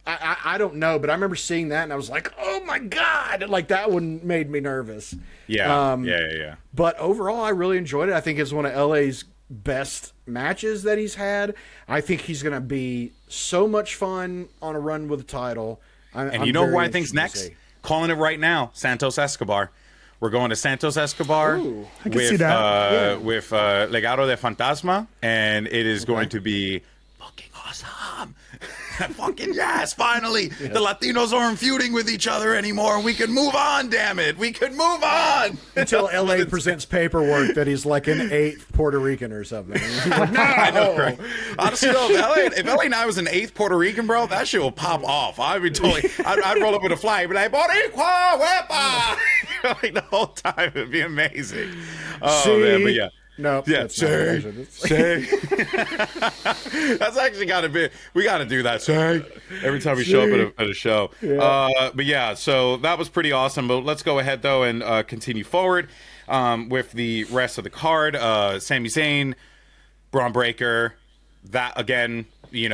I don't know, but I remember seeing that and I was like, oh my God. Like that one made me nervous. Yeah. But overall, I really enjoyed it. I think it's one of LA's best matches that he's had. I think he's going to be so much fun on a run with the title. And you know who I think's next? Calling it right now, Santos Escobar. We're going to Santos Escobar I can see that. with Legado de Fantasma, and it is going to be fucking awesome. Fucking yes, finally. Yeah. The Latinos aren't feuding with each other anymore. We can move on, damn it. We can move on. Until LA presents paperwork that he's like an 8th Puerto Rican or something. Like, no. I know, right? Honestly, though, if LA Knight was an 8th Puerto Rican, bro, that shit will pop off. I'd be totally, I'd roll up with a flag, be like, Boricua, wepa! Like the whole time. It'd be amazing. Oh, man, but yeah. No, that's That's actually got to be. We got to do that. Say every time we show up at a show. Yeah. But yeah, so that was pretty awesome. But let's go ahead though and continue forward with the rest of the card. Sami Zayn, Braun Breaker. That again, we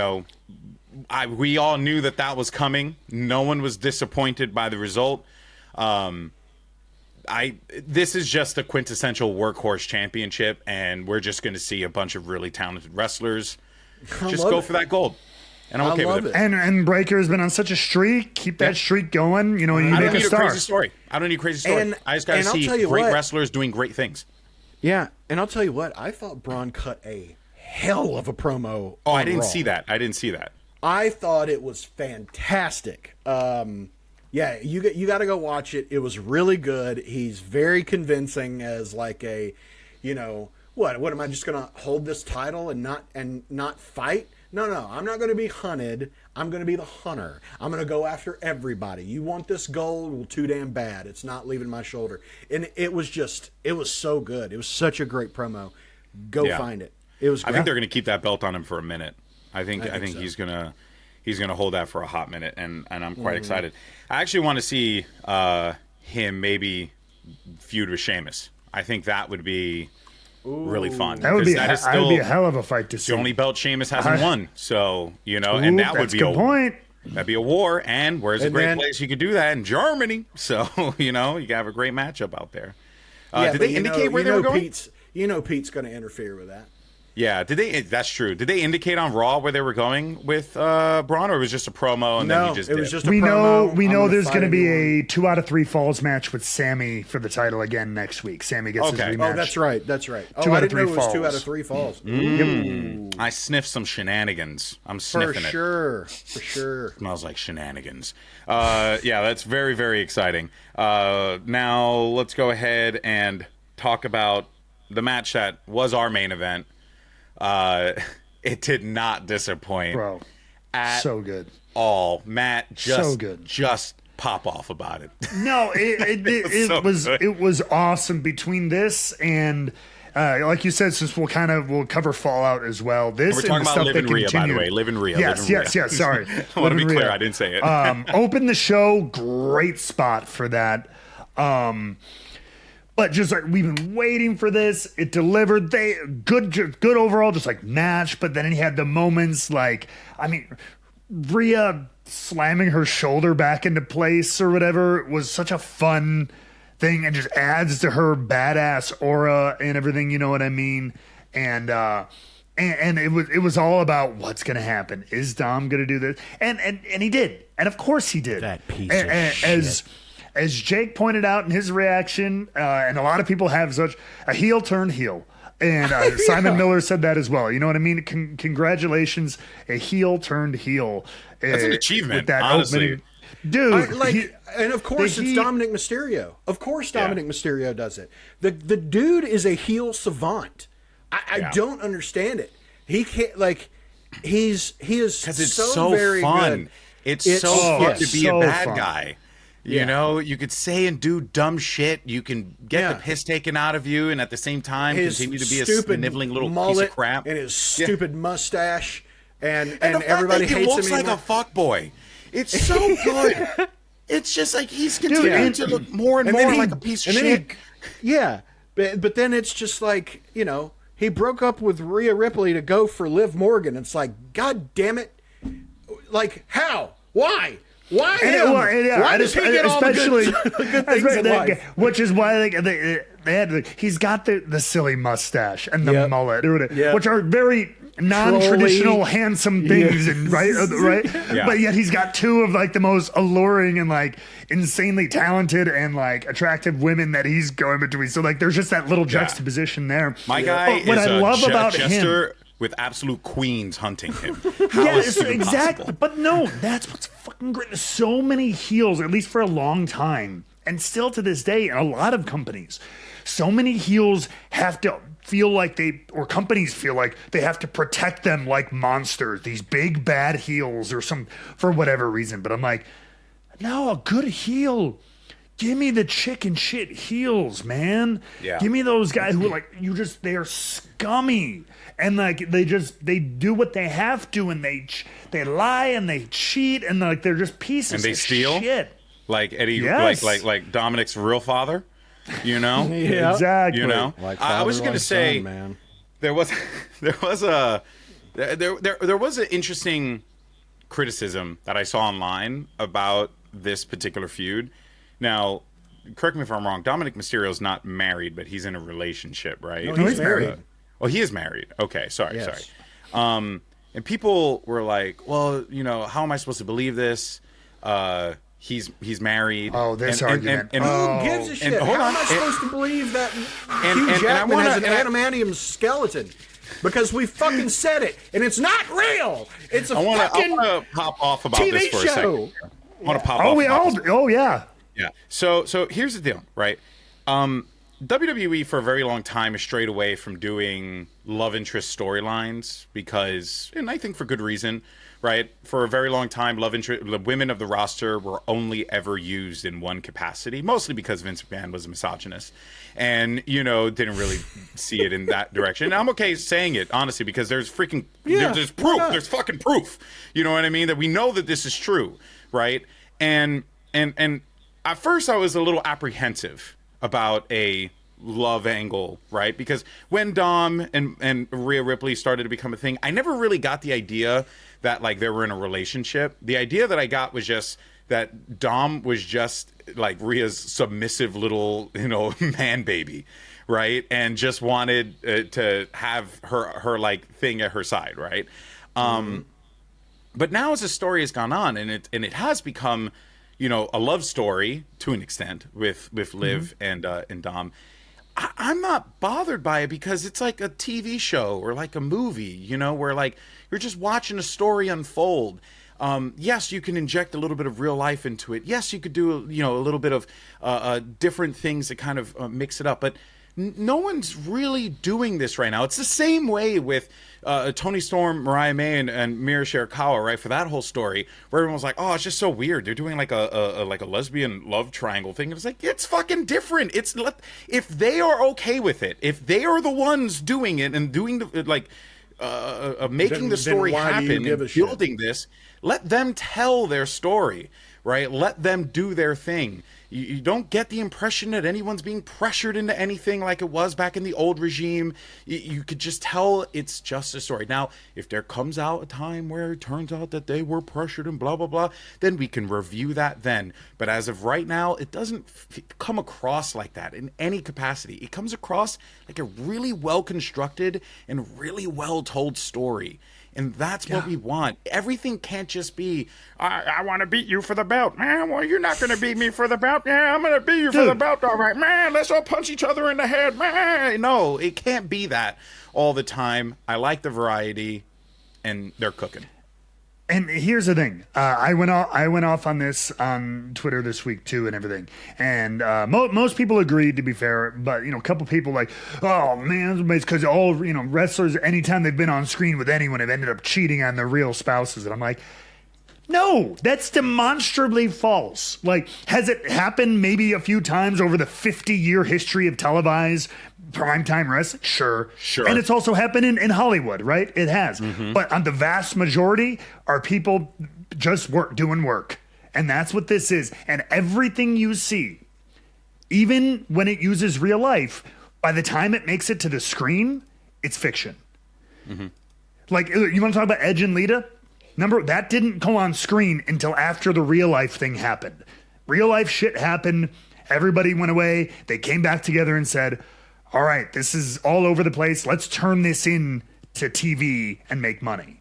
all knew that was coming. No one was disappointed by the result. This is just the quintessential workhorse championship, and we're just going to see a bunch of really talented wrestlers just go for that gold. And I'm okay with it. And Breaker's been on such a streak. Keep that streak going. You make a star. I don't need a crazy story. I just got to see great wrestlers doing great things. Yeah, and I'll tell you what. I thought Braun cut a hell of a promo. Oh, I didn't see that. I thought it was fantastic. Yeah, you got to go watch it. It was really good. He's very convincing as like a, what am I just going to hold this title and not fight? No, I'm not going to be hunted. I'm going to be the hunter. I'm going to go after everybody. You want this gold? Well, too damn bad. It's not leaving my shoulder. And it was so good. It was such a great promo. Go find it. It was great. I think they're going to keep that belt on him for a minute. I think so. he's gonna hold that for a hot minute, and I'm quite excited. I actually want to see him maybe feud with Sheamus. I think that would be really fun. That would be a hell of a fight to see. The only belt Sheamus hasn't won, so and that would be a good point. That'd be a war, and where's a great place you could do that in Germany? So you can have a great matchup out there. Did they indicate where they were going? Pete's going to interfere with that. Yeah, that's true. Did they indicate on Raw where they were going with Braun, or it was just a promo and then he just it was just a promo. We know there's going to be anyone. a 2 out of 3 falls match with Sammy for the title again next week. Sammy gets his rematch. Oh, that's right. That's right. Two out of three it was 2 falls. out of 3 falls. I sniffed some shenanigans. I'm sniffing it. For sure. Smells like shenanigans. That's very, very exciting. Now let's go ahead and talk about the match that was our main event. It did not disappoint. Bro, so good. All Matt So good. just pop off about it. No, it was awesome between this and like you said, since we'll cover Fallout as well. This We're talking about Liv and Rhea, by the way. Liv and Rhea. Yes. Sorry, I want to be clear. I didn't say it. Open the show. Great spot for that. But just like we've been waiting for this, it delivered. Good overall, just like match. But then he had the moments Rhea slamming her shoulder back into place or whatever was such a fun thing and just adds to her badass aura and everything. You know what I mean? And it was all about what's gonna happen. Is Dom gonna do this? And he did. And of course he did. That piece of shit. As Jake pointed out in his reaction, and a lot of people have such, a heel turned heel. And Simon Miller said that as well. You know what I mean? Congratulations, a heel turned heel. That's an achievement, with that honestly. opening. Dude. And of course it's Dominic Mysterio. Of course Dominic Mysterio does it. The dude is a heel savant. I don't understand it. He can't, he is so very fun. good. It's so fun to be a bad fun. guy. You know, you could say and do dumb shit. You can get the piss taken out of you, and at the same time continue to be a sniveling little piece of crap. And his stupid mustache, and the fact everybody that hates he looks him. like a fuckboy. It's so good. It's just like he's continuing to look more and more like a piece of shit. But then it's just like, he broke up with Rhea Ripley to go for Liv Morgan. It's like, God damn it! Like, how? Why? Why him? Why does he get all the good things in life? Which is why they had he's got the silly mustache and the mullet, which are very non-traditional handsome things, and right. Yeah. But yet he's got 2 of the most alluring and insanely talented and attractive women that he's going between. So there's just that little juxtaposition there. My guy what is I love about Chester him. with absolute queens hunting him. How is it exactly. possible? But no, that's what's fucking great. There's so many heels, at least for a long time, and still to this day, in a lot of companies, so many heels have to feel like companies feel like they have to protect them like monsters, these big bad heels for whatever reason. But I'm like, no, a good heel. Give me the chicken shit heels, man. Yeah. Give me those guys who are they're scummy. And they do what they have to, and they lie and they cheat, and they're just pieces And they of steal? shit. Like Eddie, Yes. like Dominic's real father, Yeah. Exactly. I was going to say, son, man. there was an interesting criticism that I saw online about this particular feud. Now, correct me if I'm wrong. Dominic Mysterio's not married, but he's in a relationship, right? No, he's married. Oh, he is married. Okay, sorry. And people were like, "Well, how am I supposed to believe this? He's married." Oh, this argument. Who gives a shit? How am I supposed to believe that Hugh Jackman has an adamantium skeleton? Because we fucking said it, and it's not real. It's a fucking I want to pop off about TV this for a show. second. I want to pop off. Yeah. Yeah. So here's the deal, right? WWE for a very long time has strayed away from doing love interest storylines because, and I think for good reason, right? For a very long time, the women of the roster were only ever used in one capacity, mostly because Vince McMahon was a misogynist and, didn't really see it in that direction. And I'm okay saying it, honestly, because there's freaking, there's proof. There's fucking proof. You know what I mean? That we know that this is true, right? And at first I was a little apprehensive about a love angle, right? Because when Dom and Rhea Ripley started to become a thing, I never really got the idea that like they were in a relationship. The idea that I got was just that Dom was just like Rhea's submissive little, man baby, right? And just wanted to have her like thing at her side, right? But now as the story has gone on and it has become, a love story to an extent with Liv and Dom, I'm not bothered by it because it's like a TV show or like a movie, where like you're just watching a story unfold. Yes, you can inject a little bit of real life into it. Yes, you could do, a little bit of different things to kind of mix it up. But no one's really doing this right now. It's the same way with Tony Storm, Mariah May, and Mira Shirakawa, right? For that whole story, where everyone was like, "Oh, it's just so weird. They're doing like a lesbian love triangle thing." And it's like, it's fucking different. If they are okay with it, if they are the ones doing it and doing the making the story happen, and building this, let them tell their story, right? Let them do their thing. You don't get the impression that anyone's being pressured into anything like it was back in the old regime. You could just tell it's just a story. Now, if there comes out a time where it turns out that they were pressured and blah, blah, blah, then we can review that then. But as of right now, it doesn't come across like that in any capacity. It comes across like a really well-constructed and really well-told story. And that's what we want. Everything can't just be, I want to beat you for the belt. Man, well, you're not going to beat me for the belt. Yeah, I'm going to beat you for the belt. All right, man, let's all punch each other in the head. Man, no, it can't be that all the time. I like the variety, and they're cooking. And here's the thing. I went off on this on Twitter this week too, and everything. And most people agreed, to be fair. But a couple people like, oh man, it's because all wrestlers, anytime they've been on screen with anyone, have ended up cheating on their real spouses. And I'm like, no, that's demonstrably false. Like, has it happened maybe a few times over the 50-year history of televised primetime wrestling? Sure. And it's also happened in Hollywood, right? It has. But on the vast majority are people just doing work. And that's what this is. And everything you see, even when it uses real life, by the time it makes it to the screen, it's fiction. Like, you want to talk about Edge and Lita? That didn't go on screen until after the real life thing happened. Real life shit happened. Everybody went away. They came back together and said, all right, this is all over the place. Let's turn this in to TV and make money.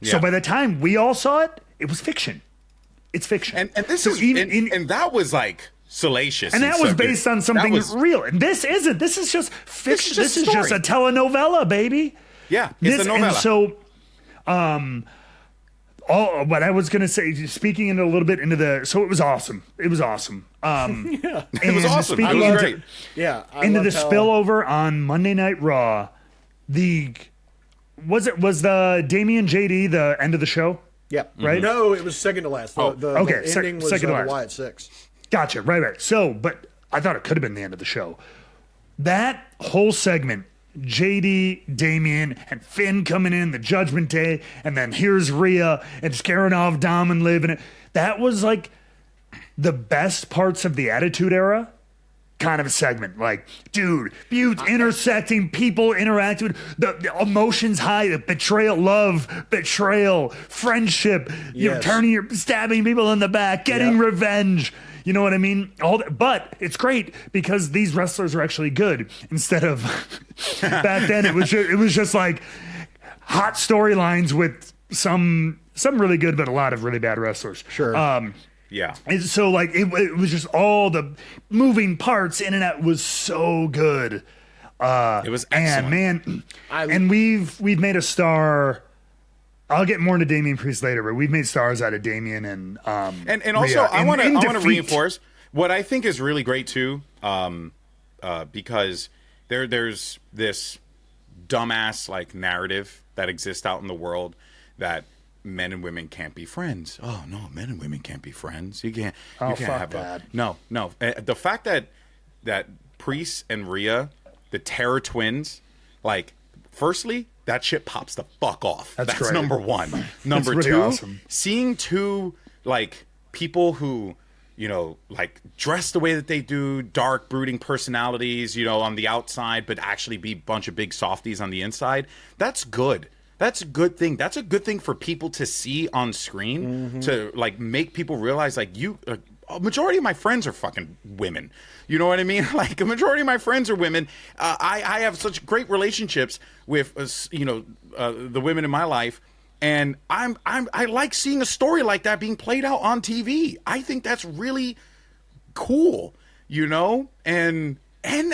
Yeah. So by the time we all saw it, it was fiction. It's fiction. And this is and that was like salacious. And that was based on something real. And this isn't. This is just fiction. This is just a telenovela, baby. Yeah, it's a novella. And so what I was going to say, speaking into a little bit into so it was awesome. It was awesome. Yeah, it was awesome. It was great. Yeah. Into the spillover on Monday Night Raw, was the Damian JD the end of the show? Yep. Right? No, it was second to last. The ending was second to last. Wyatt 6. Gotcha. Right. So, but I thought it could have been the end of the show. That whole segment, JD, Damian, and Finn coming in, the Judgment Day, and then here's Rhea and scaring off Dom and Liv, and that was like the best parts of the Attitude Era kind of a segment. Like, dude, feuds intersecting, people interacting, the emotions high, the betrayal, love, betrayal, friendship, stabbing people in the back, getting revenge. You know what I mean? But it's great because these wrestlers are actually good instead of back then. It was just like hot storylines with some really good, but a lot of really bad wrestlers. Sure. Yeah. And so like it was just all the moving parts in and out was so good. It was excellent. And man, and we've made a star. I'll get more into Damian Priest later, but we've made stars out of Damian and also I want to reinforce what I think is really great too. because there's this dumbass like narrative that exists out in the world that men and women can't be friends. Oh no, men and women can't be friends. You can't have that. No. The fact that Priest and Rhea, the Terror Twins, like, firstly, that shit pops the fuck off. That's great. number one. Number really two, awesome. Seeing two like people who, you know, like dress the way that they do, dark, brooding personalities, you know, on the outside, but actually be a bunch of big softies on the inside. That's good. That's a good thing. That's a good thing for people to see on screen, to like make people realize like a majority of my friends are fucking women. You know what I mean? Like a majority of my friends are women. I have such great relationships with the women in my life, and I like seeing a story like that being played out on TV. I think that's really cool, you know? And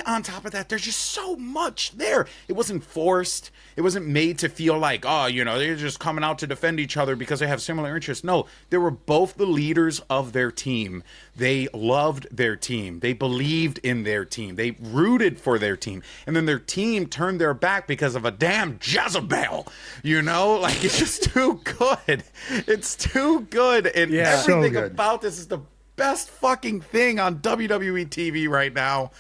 on top of that, there's just so much there. It wasn't forced. It wasn't made to feel like, oh, you know, they're just coming out to defend each other because they have similar interests. No, they were both the leaders of their team. They loved their team. They believed in their team. They rooted for their team. And then their team turned their back because of a damn Jezebel. You know, like, it's just too good. It's too good. And everything about this is the best fucking thing on WWE TV right now.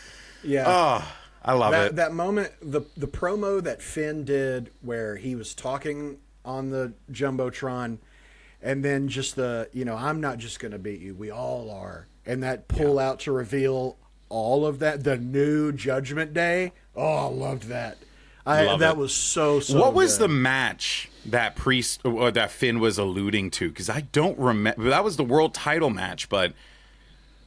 Yeah. Oh, I love it. That moment, the promo that Finn did where he was talking on the Jumbotron, and then just I'm not just going to beat you. We all are. And that pull out to reveal all of that, the new Judgment Day. Oh, I loved that. That was so What was good. the match that Priest or that Finn was alluding to? Because I don't remember. That was the world title match, but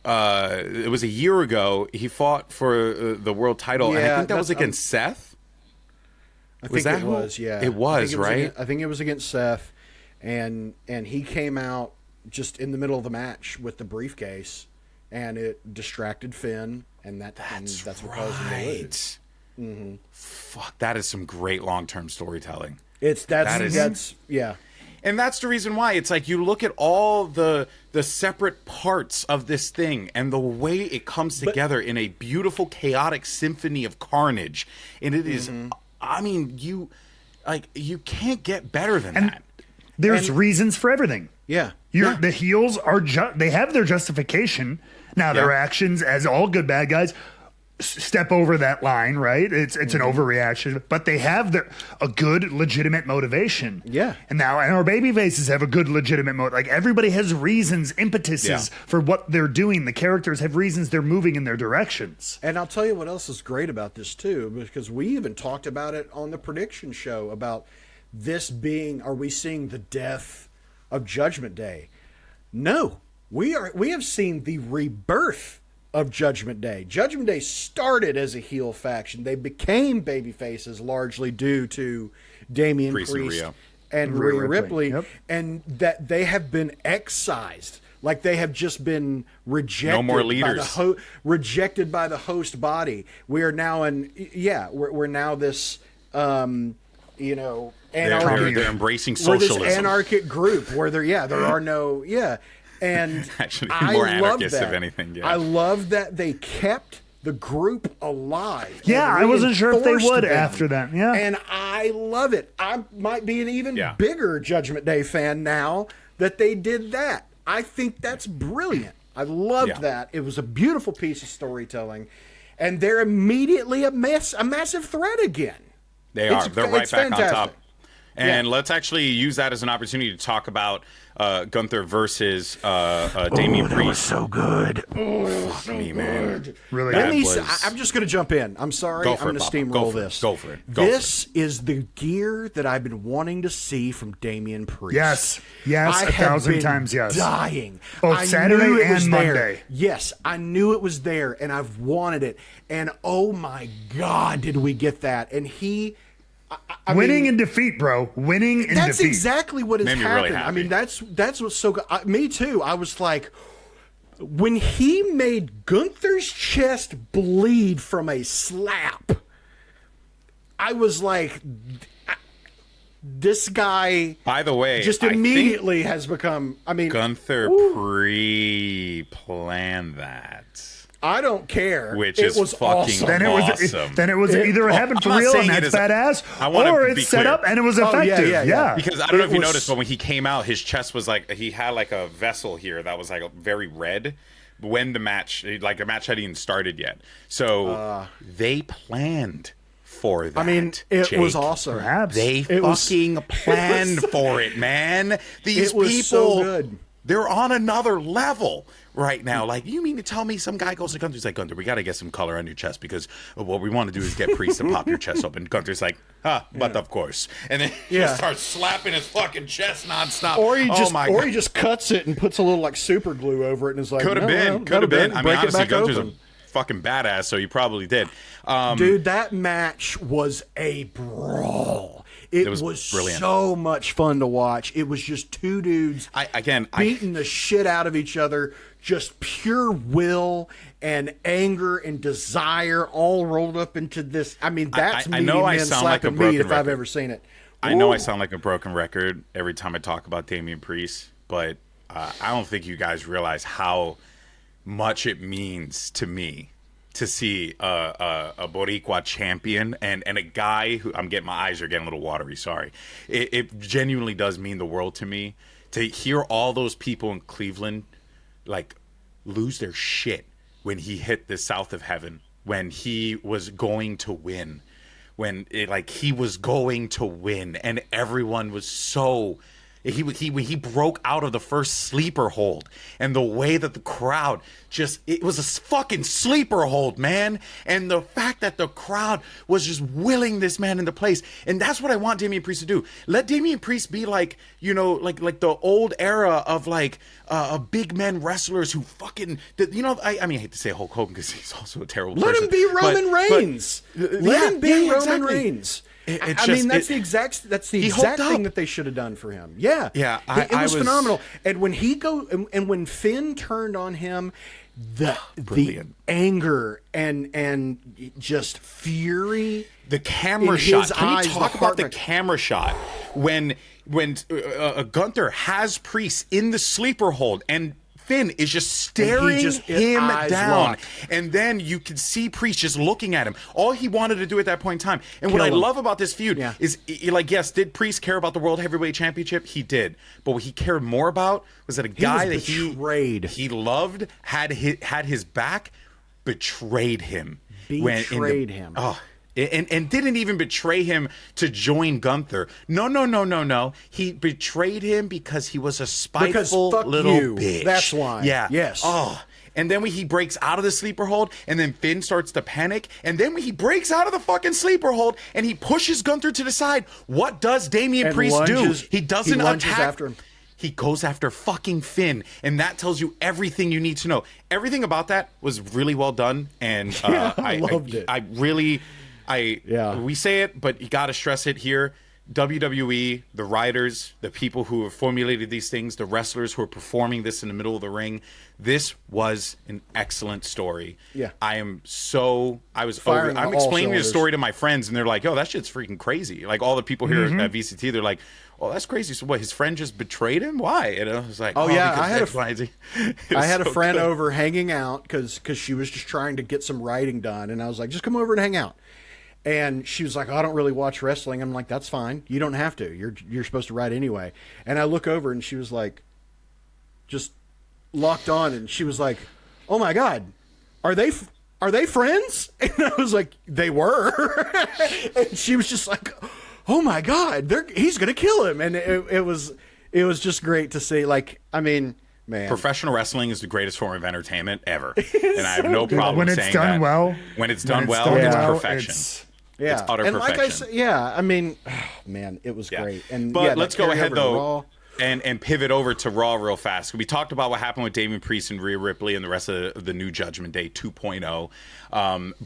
it was a year ago. He fought for the world title, and I think that was against Seth. I think it was, yeah. It was, right? I think it was against Seth, and he came out just in the middle of the match with the briefcase, and it distracted Finn, and that's what caused him to lose. Mm-hmm. Fuck, that is some great long-term storytelling. That's And that's the reason why it's like you look at all the separate parts of this thing and the way it comes together in a beautiful, chaotic symphony of carnage. And it is, I mean, you can't get better than that. There's reasons for everything. Yeah. The heels they have their justification. Now, their actions, as all good bad guys, step over that line, right? It's an overreaction, but they have a good, legitimate motivation. Yeah. And our baby faces have a good, legitimate motive. Like, everybody has reasons, impetuses for what they're doing. The characters have reasons they're moving in their directions. And I'll tell you what else is great about this, too, because we even talked about it on the prediction show about this being, are we seeing the death of Judgment Day? No. We have seen the rebirth of Judgment Day. Judgment Day started as a heel faction. They became baby faces largely due to Damian Priest and Rhea Ripley. Yep. And that they have been excised. Like, they have just been rejected. No more leaders. Rejected by the host body. We are now we're now this anarchic. They're embracing We're socialism. this anarchic group where there are no and actually I more love anarchists, that. if anything. Yeah. I love that they kept the group alive. Yeah, I wasn't sure if they would them. after that. Yeah. And I love it. I might be an even bigger Judgment Day fan now that they did that. I think that's brilliant. I loved that. It was a beautiful piece of storytelling. And they're immediately a massive threat again. They are. They're right back fantastic. on top. And let's actually use that as an opportunity to talk about Gunther versus Damian Priest. Was so good. Fuck me, man. Really? I'm just going to jump in. I'm sorry. I'm going to steamroll this. Go for it. This is the gear that I've been wanting to see from Damian Priest. Yes, 1,000 times yes. Dying. Both Saturday and Monday. Yes, I knew it was there, and I've wanted it. And oh my God, did we get that? And he. Winning and defeat, bro. Winning and defeat. That's exactly what has Made me happened. really happy. I mean, that's what's so good. Me too. I was like, when he made Gunther's chest bleed from a slap, I was like, this guy. By the way, just immediately has become. I mean, Gunther pre-planned that. I don't care. Which it is was fucking awesome. awesome. Then it was either it happened for I'm not real and saying it that's is- badass, wanna or be it's set clear. up and it was yeah, effective. yeah. Because I don't know if you was- noticed, but when he came out, his chest was like, he had like a vessel here that was like very red when the match hadn't even started yet. So they planned for that. I mean, it Jake. was awesome. Perhaps. They It was- fucking planned for it, man. These It was people, so good. they're on another level right now. Like, you mean to tell me some guy goes to Gunther, he's like, Gunther, we got to get some color on your chest because what we want to do is get Priest to pop your chest open. Gunther's like, but of course. And then he just starts slapping his fucking chest nonstop. Or he just, my or God. he just cuts it and puts a little like super glue over it, and is like, Could have been. Could have been. I mean, break it honestly, back Gunther's open. a fucking badass, so you probably did. Dude, that match was a brawl. It was brilliant. so much fun to watch. It was just two dudes beating the shit out of each other, just pure will and anger and desire all rolled up into this. I mean, that's I meaty know I men sound like a slapping broken meat if I've record. ever seen it. I know Ooh. I sound like a broken record every time I talk about Damian Priest, but I don't think you guys realize how much it means to me to see a Boricua champion and a guy who my eyes are getting a little watery. Sorry, it genuinely does mean the world to me to hear all those people in Cleveland like lose their shit when he hit the South of Heaven, when he was going to win, he was going to win, and everyone was so. He broke out of the first sleeper hold, and the way that the crowd it was a fucking sleeper hold, man. And the fact that the crowd was just willing this man into place, and that's what I want Damian Priest to do. Let Damian Priest be like, like the old era of big men wrestlers who fucking, I mean, I hate to say Hulk Hogan because he's also a terrible person. Let him be Roman Reigns. Let him be Roman Reigns. I mean, that's the exact thing that they should have done for him. Yeah, yeah, it was phenomenal. And when when Finn turned on him, the anger and just fury, the camera shot. Can we talk about the camera shot when Gunther has Priest in the sleeper hold and Finn is just staring him down. And then you can see Priest just looking at him. All he wanted to do at that point in time. And what I love about this feud is, yes, did Priest care about the World Heavyweight Championship? He did. But what he cared more about was that a guy that he loved, had his back, betrayed him. Betrayed him. Oh, and didn't even betray him to join Gunther. No. He betrayed him because he was a spiteful little bitch. That's why. Yeah. Yes. Oh. And then when he breaks out of the sleeper hold, and then Finn starts to panic, and then when he breaks out of the fucking sleeper hold, and he pushes Gunther to the side, what does Damian Priest do? He doesn't attack. After him. He goes after fucking Finn, and that tells you everything you need to know. Everything about that was really well done, and I loved it. We say it, but you got to stress it here. WWE, the writers, the people who have formulated these things, the wrestlers who are performing this in the middle of the ring, this was an excellent story. Yeah. I'm explaining this story to my friends, and they're like, yo, that shit's freaking crazy. Like, all the people here at VCT, they're like, oh, that's crazy. So what, his friend just betrayed him? Why? And I was like, I had a a friend over hanging out because she was just trying to get some writing done, and I was like, just come over and hang out. And she was like, oh, I don't really watch wrestling. I'm like, that's fine. You don't have to. You're supposed to write anyway. And I look over, and she was like, just locked on, and she was like, oh my God, are they friends? And I was like, they were. And she was just like, oh my God, he's gonna kill him. And it was just great to see. Like, I mean, man, professional wrestling is the greatest form of entertainment ever, and I have no problem saying that. When it's done well, it's perfection. It's utter perfection. Like I said, I mean, man, it was great. But let's go ahead though and pivot over to Raw real fast. We talked about what happened with Damian Priest and Rhea Ripley and the rest of the new Judgment Day 2.0.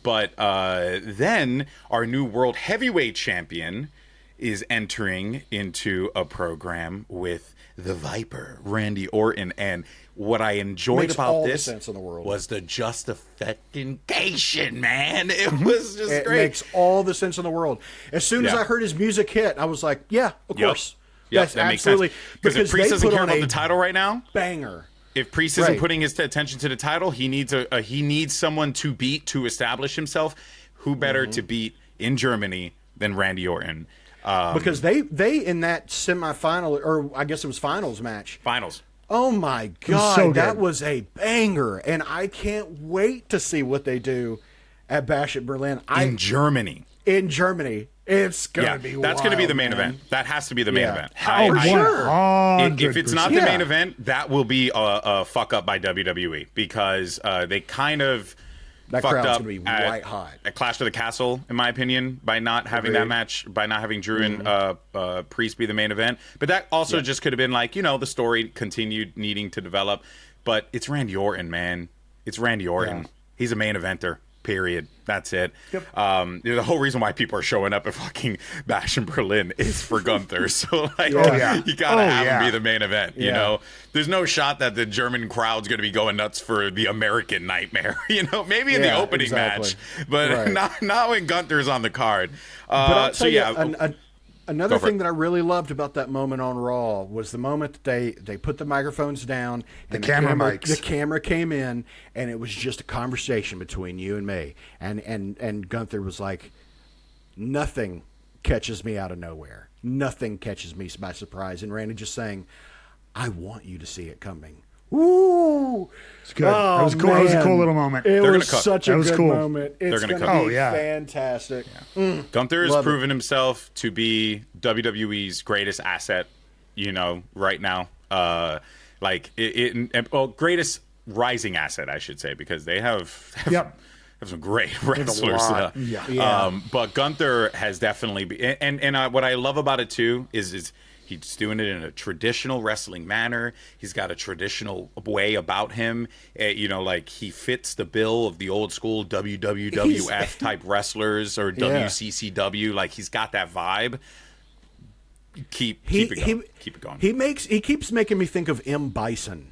But then our new World Heavyweight Champion is entering into a program with the Viper, Randy Orton, and what I enjoyed about this was the justification, man. It was just great. It makes all the sense in the world. As soon as I heard his music hit, I was like, yeah, of course. Yep, that makes sense. Because if Priest doesn't care about the title right now, banger. If Priest isn't putting his attention to the title, he needs someone to beat to establish himself. Who better to beat in Germany than Randy Orton? Because they in that semifinal, or I guess it was finals match. Finals. Oh my God, so that was a banger, and I can't wait to see what they do at Bash at Berlin. In Germany. In Germany. It's gonna be that's wild, gonna be the main man. event. That has to be the main event. If it's not the main event, that will be a fuck up by WWE, because they kind of that fucked crowd's up gonna be white hot at Clash of the Castle, in my opinion, by not having that match, by not having Drew and Priest be the main event. But that also just could have been like, the story continued needing to develop. But it's Randy Orton, man. It's Randy Orton. Yeah. He's a main eventer. Period. That's it. Yep. The whole reason why people are showing up at fucking Bash in Berlin is for Gunther. So you gotta have him be the main event. You know, there's no shot that the German crowd's gonna be going nuts for the American Nightmare. Maybe in the opening match, but not when Gunther's on the card. But I'll tell you, another thing that I really loved about that moment on Raw was the moment that they put the microphones down and the camera came in, and it was just a conversation between you and me. And Gunther was like, nothing catches me out of nowhere. Nothing catches me by surprise. And Randy just saying, I want you to see it coming. Ooh, it's good. That was cool. That was a cool little moment. It was such a good moment. It's going to be fantastic. Yeah. Gunther has proven himself to be WWE's greatest asset, right now. Greatest rising asset, I should say, because they have some great wrestlers. But Gunther has definitely been, and what I love about it too is he's doing it in a traditional wrestling manner. He's got a traditional way about him. He fits the bill of the old school WWF type wrestlers or WCCW. Like, he's got that vibe. Keep it going. He keeps making me think of M. Bison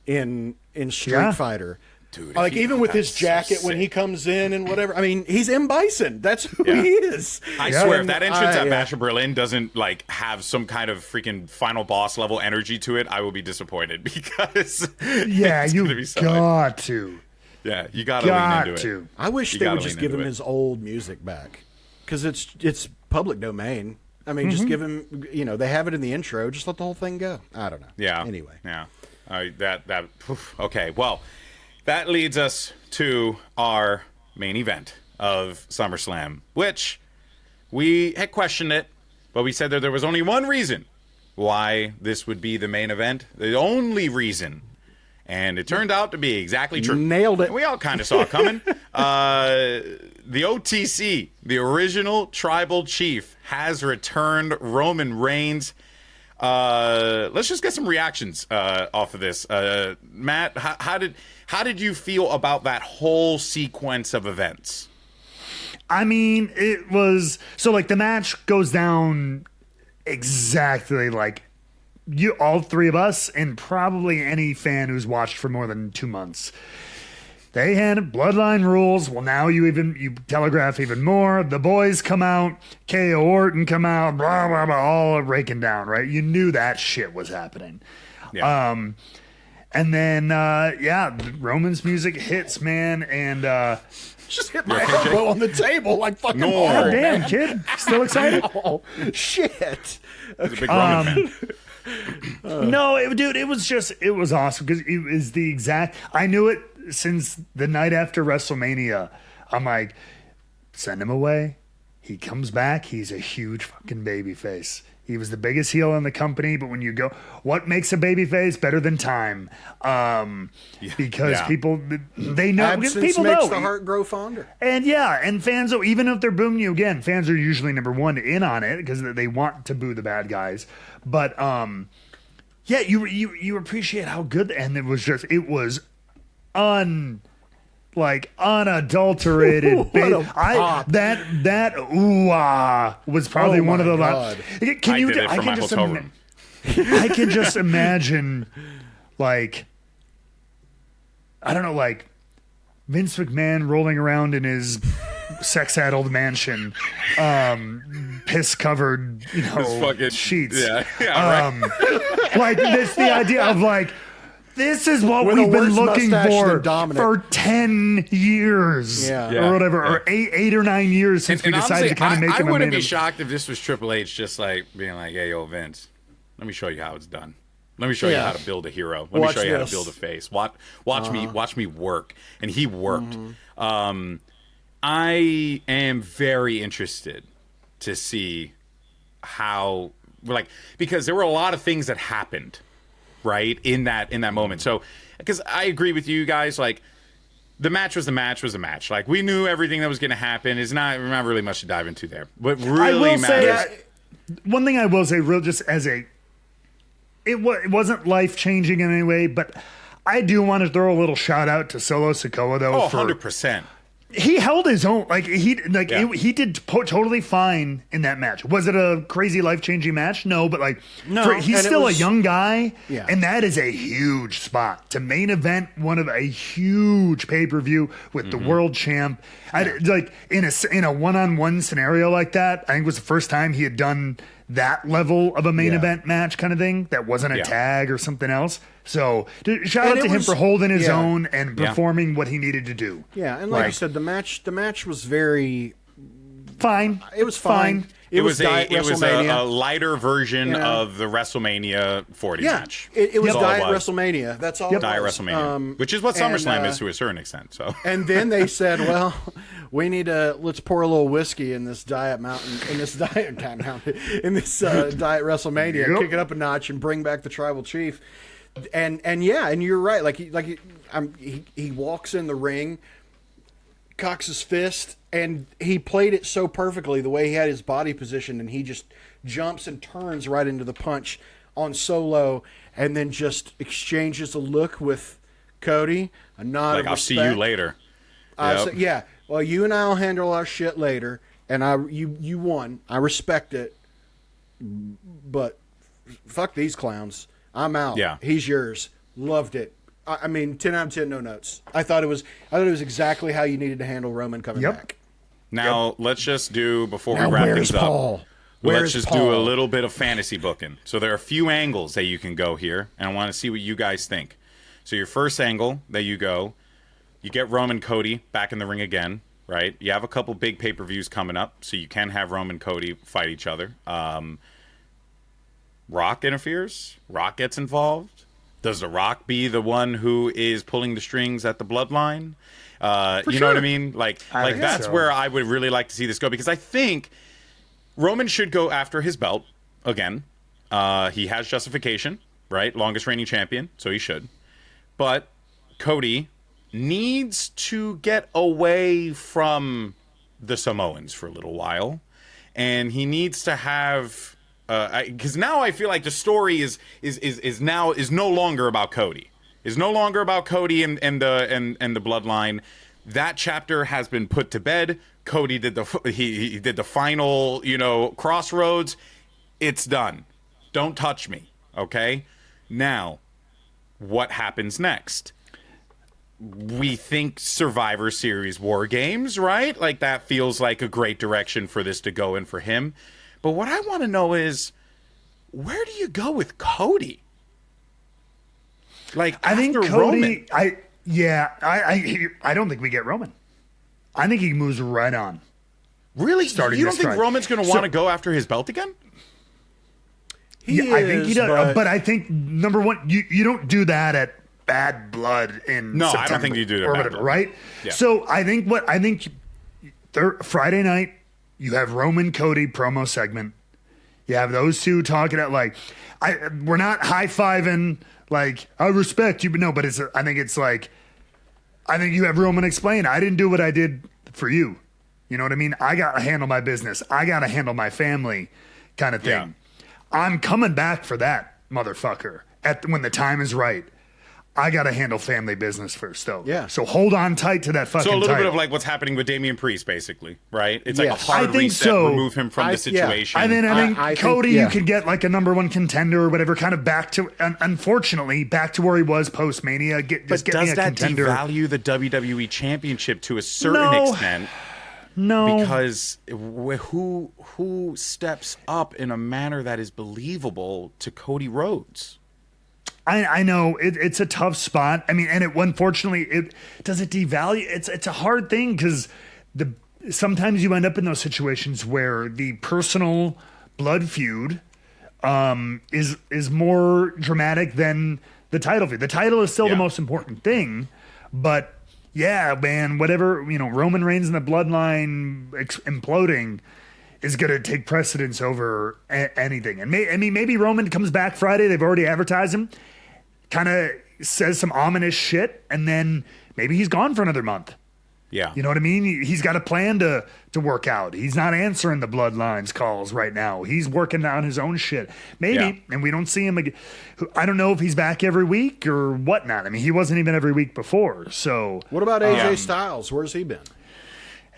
in Street Fighter. Dude, even with his jacket when he comes in and whatever. I mean, he's M. Bison. That's who he is. I swear, if that entrance at Bash of Berlin doesn't have some kind of freaking final boss level energy to it, I will be disappointed, because you got to. Yeah, you got to lean into it. I wish they would just give him his old music back, because it's public domain. I mean, just give him. They have it in the intro. Just let the whole thing go. I don't know. Yeah. Anyway. Yeah. Okay. Well. That leads us to our main event of SummerSlam, which we had questioned it, but we said that there was only one reason why this would be the main event. The only reason. And it turned out to be exactly true. Nailed it. We all kind of saw it coming. The OTC, the original tribal chief, has returned. Roman Reigns. Let's just get some reactions off of this. Matt, how did you feel about that whole sequence of events? I mean, it was the match goes down exactly like all three of us, and probably any fan who's watched for more than 2 months. They had Bloodline rules. Well, now you telegraph even more. The boys come out, KO Orton come out, blah, blah, blah, all raking down, right? You knew that shit was happening. Yeah. And then, Roman's music hits, man, and... just hit my elbow on the table like fucking hard. Damn, kid. Still excited? Oh, shit. He's a big Roman fan. No, it was awesome, because it was the exact... I knew it since the night after WrestleMania. I'm like, send him away. He comes back. He's a huge fucking babyface. He was the biggest heel in the company, but when you go, what makes a babyface better than time? Because people, they know. Absence people makes know. The heart grow fonder. And fans, even if they're booing you again, fans are usually number one in on it because they want to boo the bad guys. But you appreciate how good, and it was unadulterated. That ooh-ah was probably one of the last. I can just imagine, like, I don't know, like Vince McMahon rolling around in his sex-addled mansion, piss covered, fucking sheets. Yeah, right. Like, that's the idea of, like, This is what With we've a been worse looking mustache than Dominic. for 10 years. Yeah. Or whatever. Or 8 or 9 years since we decided to kind of make him a I wouldn't main be shocked if this was Triple H just like being like, hey, yo, Vince, let me show you how it's done. Let me show you how to build a hero. Let me show you how to build a face. Watch me work. And he worked. I am very interested to see how, like, because there were a lot of things that happened, right, in that moment. So, because I agree with you guys, like, the match was the match. Like, we knew everything that was going to happen. It's not really much to dive into there. What really matters. One thing I will say, just as it wasn't life changing in any way, but I do want to throw a little shout out to Solo Sikoa though. 100%. He held his own. He did totally fine in that match. Was it a crazy life changing match? No, but he's still a young guy, and that is a huge spot to main event one of a huge pay per view with the world champ. In a one on one scenario like that, I think it was the first time he had done that level of a main event match kind of thing that wasn't a tag or something else. So shout out to him for holding his own and performing what he needed to do. Yeah, and like you said, the match was very fine. It was fine. It was a lighter version of the WrestleMania 40 match. It was Diet WrestleMania. That's all. Diet WrestleMania, which is what SummerSlam is to a certain extent. So, and then they said, "Well, we need let's pour a little whiskey in this Diet Mountain, in this Diet WrestleMania, kick it up a notch, and bring back the Tribal Chief." And you're right. He walks in the ring, cocks his fist, and he played it so perfectly the way he had his body positioned, and he just jumps and turns right into the punch on Solo, and then just exchanges a look with Cody, a nod of respect. I'll see you later. Well, you and I'll handle our shit later, and you won. I respect it, but fuck these clowns. I'm out. Yeah. He's yours. Loved it. I mean, 10 out of 10, no notes. I thought it was exactly how you needed to handle Roman coming back. Now, let's just do, before we wrap things up, let's just do a little bit of fantasy booking. So there are a few angles that you can go here, and I want to see what you guys think. So your first angle that you go, you get Roman Cody back in the ring again, right? You have a couple big pay-per-views coming up, so you can have Roman Cody fight each other. Rock interferes. Rock gets involved. Does The Rock be the one who is pulling the strings at the Bloodline? You know what I mean? That's where I would really like to see this go, because I think Roman should go after his belt again. He has justification, right? Longest reigning champion, so he should. But Cody needs to get away from the Samoans for a little while, and he needs to have. Because now I feel like the story is no longer about Cody. Is no longer about Cody and the Bloodline. That chapter has been put to bed. Cody did he did the final crossroads. It's done. Don't touch me. Okay. Now, what happens next? We think Survivor Series War Games, right? Like, that feels like a great direction for this to go in for him. But what I want to know is, where do you go with Cody? I think Cody. Roman. I don't think we get Roman. I think he moves right on. Really? You don't think Roman's going to want to go after his belt again? I think he does. But I think, number one, you don't do that at Bad Blood in September. I don't think you do that, or whatever, right? Yeah. So I think Friday night. You have Roman Cody promo segment. You have those two talking at we're not high-fiving I respect you, but no, but I think you have Roman explain, I didn't do what I did for you. You know what I mean? I got to handle my business. I got to handle my family kind of thing. Yeah. I'm coming back for that, motherfucker, when the time is right. I got to handle family business first, though. Yeah. So hold on tight to that fucking So a little title. bit of what's happening with Damian Priest, basically, right? It's like a hard reset, remove him from the situation. And then I think Cody, you could get a number one contender or whatever, kind of back to, unfortunately, back to where he was post-Mania. But does that devalue the WWE Championship to a certain extent? No. Because who steps up in a manner that is believable to Cody Rhodes? I know it's a tough spot. I mean, and unfortunately, it devalue. It's a hard thing because sometimes you end up in those situations where the personal blood feud is more dramatic than the title feud. The title is still the most important thing, but yeah, man, whatever, Roman Reigns and the bloodline imploding is going to take precedence over anything. And maybe Roman comes back Friday. They've already advertised him, kind of says some ominous shit, and then maybe he's gone for another month. Yeah. You know what I mean? He's got a plan to work out. He's not answering the bloodlines calls right now. He's working on his own shit. Maybe, and we don't see him again. I don't know if he's back every week or whatnot. I mean, he wasn't even every week before. So what about AJ Styles? Where's he been?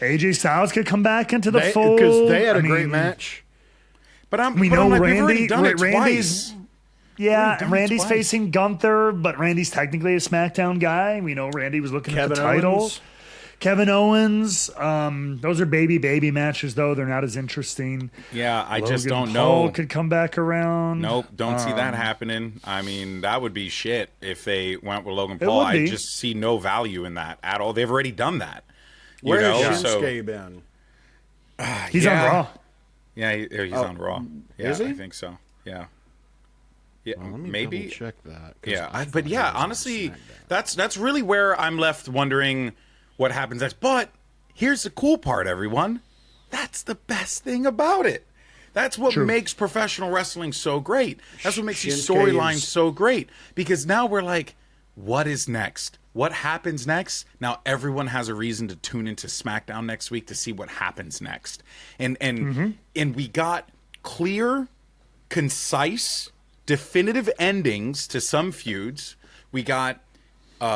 AJ Styles could come back into the fold. Because they had a great match. But we've already done it twice. Yeah, Randy's facing Gunther, but Randy's technically a SmackDown guy. We know Randy was looking at the title. Kevin Owens. Those are baby matches, though. They're not as interesting. Yeah, I just Logan don't Paul know. Could come back around. Nope, don't see that happening. I mean, that would be shit if they went with Logan Paul. I just see no value in that at all. They've already done that. Where has Shinsuke been? He's on Raw. Yeah, he's on Raw. Yeah, is he? I think so. Yeah. Yeah, well, let me maybe check that. Yeah, but yeah, honestly, that's really where I'm left wondering what happens next. But here's the cool part, everyone. That's the best thing about it. That's what makes professional wrestling so great. That's what makes these storylines so great. Because now we're like, what is next? What happens next? Now everyone has a reason to tune into SmackDown next week to see what happens next. And we got clear, concise, definitive endings to some feuds. We got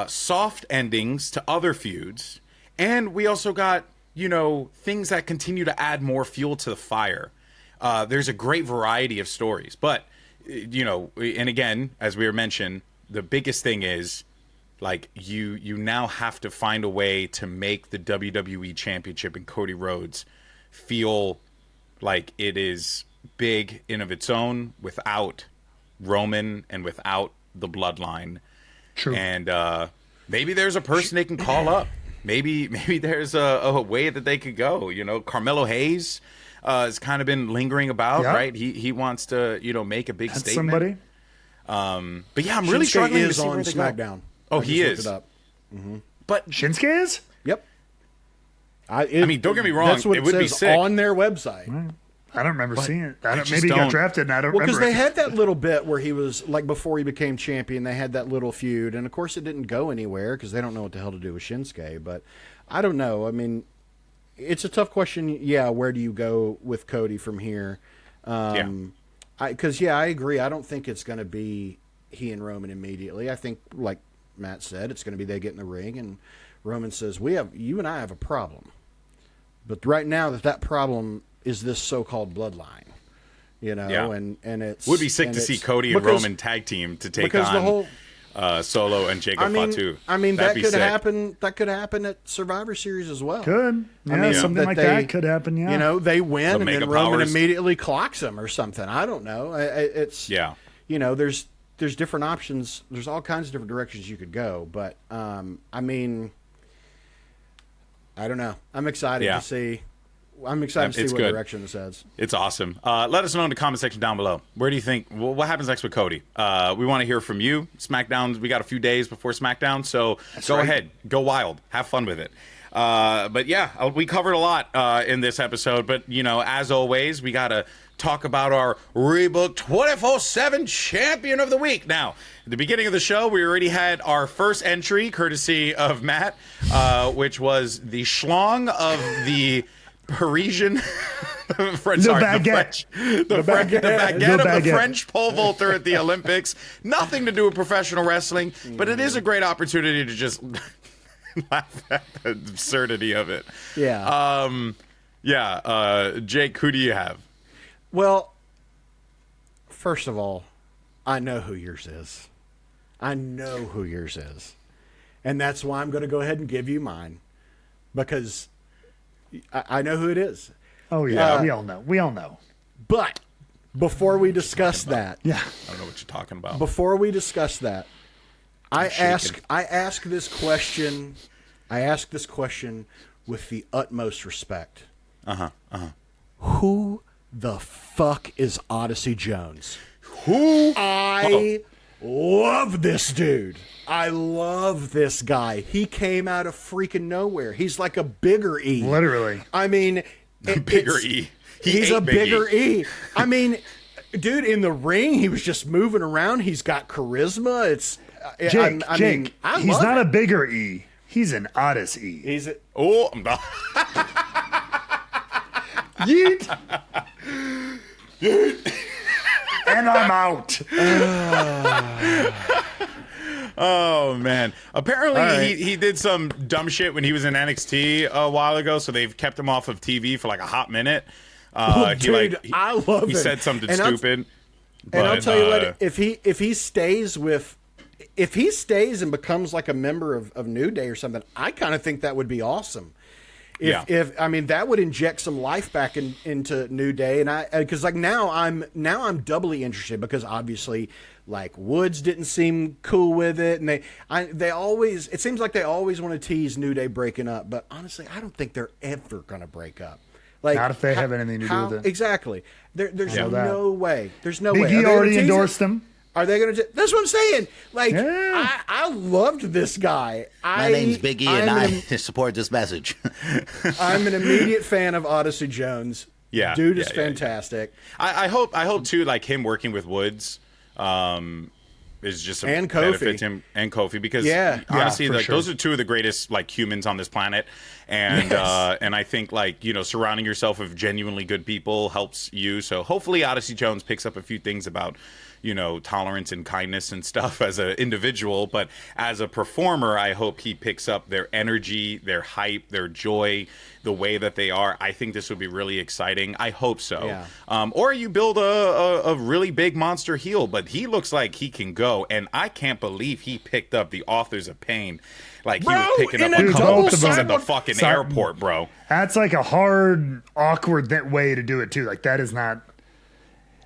soft endings to other feuds. And we also got, things that continue to add more fuel to the fire. There's a great variety of stories. But, and again, as we were mentioned, the biggest thing is, like, you now have to find a way to make the WWE Championship and Cody Rhodes feel like it is big in of its own without Roman and without the bloodline. True. And maybe there's a person they can call up. Maybe there's a way that they could go. Carmelo Hayes has kind of been lingering about, right? He wants to, make a big statement. Somebody. But yeah, I'm really struggling to see where they SmackDown. go. Oh, he is. But Shinsuke is? Yep. I mean, don't get me wrong. That's what it would be sick on their website. I don't remember seeing it. Maybe he got drafted and I don't remember. Because they had that little bit where he was, like, before he became champion, they had that little feud. And, of course, it didn't go anywhere because they don't know what the hell to do with Shinsuke. But I don't know. I mean, it's a tough question. Yeah, where do you go with Cody from here? Because, I agree. I don't think it's going to be he and Roman immediately. I think, like Matt said, it's going to be they get in the ring and Roman says, you and I have a problem. But right now that problem is this so-called bloodline, and it's would be sick to see Cody and Roman tag team to take on the whole Solo and Jacob Fatu. I mean, that could happen. That could happen at Survivor Series as well. Could. Yeah, something like that could happen. Yeah. They win and then Roman immediately clocks him or something. I don't know. It's there's different options. There's all kinds of different directions you could go. But I mean, I don't know. I'm excited to see. I'm excited to see what direction this heads. It's awesome. Let us know in the comment section down below. Where do you think, what happens next with Cody? We want to hear from you. SmackDown, we got a few days before SmackDown, so go ahead. Go wild. Have fun with it. But yeah, we covered a lot in this episode. But, as always, we got to talk about our Rebooked 24/7 Champion of the Week. Now, at the beginning of the show, we already had our first entry, courtesy of Matt, which was the schlong of the Parisian, the baguette of the French pole vaulter at the Olympics. Nothing to do with professional wrestling, but it is a great opportunity to just laugh at the absurdity of it. Yeah. Jake, who do you have? Well, first of all, I know who yours is. And that's why I'm going to go ahead and give you mine. Because I know who it is. Oh, yeah. We all know. But before we discuss that, Yeah. I don't know what you're talking about. before we discuss that, I shaking. ask this question. I ask this question with the utmost respect. Who the fuck is Odyssey Jones? Who? I love this dude. I love this guy. He came out of freaking nowhere. He's like a bigger E. Literally. I mean, Bigger E. He's a bigger E. I mean, dude, in the ring, he was just moving around. He's got charisma. It's Jake, I Jake, mean, I he's love not it. a bigger E. He's an Odyssey. He's a, Oh, I'm not. Yeet. And I'm out. Oh man! Apparently right. he did some dumb shit when he was in NXT a while ago, so they've kept him off of TV for like a hot minute. dude, I love he it. said something And stupid. And I'll but, tell you what, if he stays and becomes like a member of New Day or something, I kind of think that would be awesome. If I mean, that would inject some life back into New Day, and because like now I'm doubly interested, because obviously like Woods didn't seem cool with it, and they always, it seems like they always want to tease New Day breaking up, but honestly I don't think they're ever gonna break up. Like, Not if they have anything to do with it. Exactly. There's Yeah. no way. There's no Big way. E Are they gonna already tease endorsed it? him. Are they going to? That's what I'm saying. Like, Yeah. I loved this guy. My name's Big E, and I support this message. I'm an immediate fan of Odyssey Jones. Yeah, Dude is yeah. fantastic. I hope too, like him working with Woods, is just a And Kofi. benefit to him and Kofi, because honestly, for like sure. those are two of the greatest like humans on this planet, and Yes. and I think like surrounding yourself with genuinely good people helps you. So hopefully Odyssey Jones picks up a few things about tolerance and kindness and stuff as an individual, but as a performer, I hope he picks up their energy, their hype, their joy, the way that they are. I think this would be really exciting. I hope so. Yeah. Or you build a really big monster heel, but he looks like he can go, and I can't believe he picked up the Authors of Pain. Like, he Bro, was picking in up a a couple double things at the sidewalk- fucking airport, bro. That's like a hard, awkward way to do it too. Like that is not,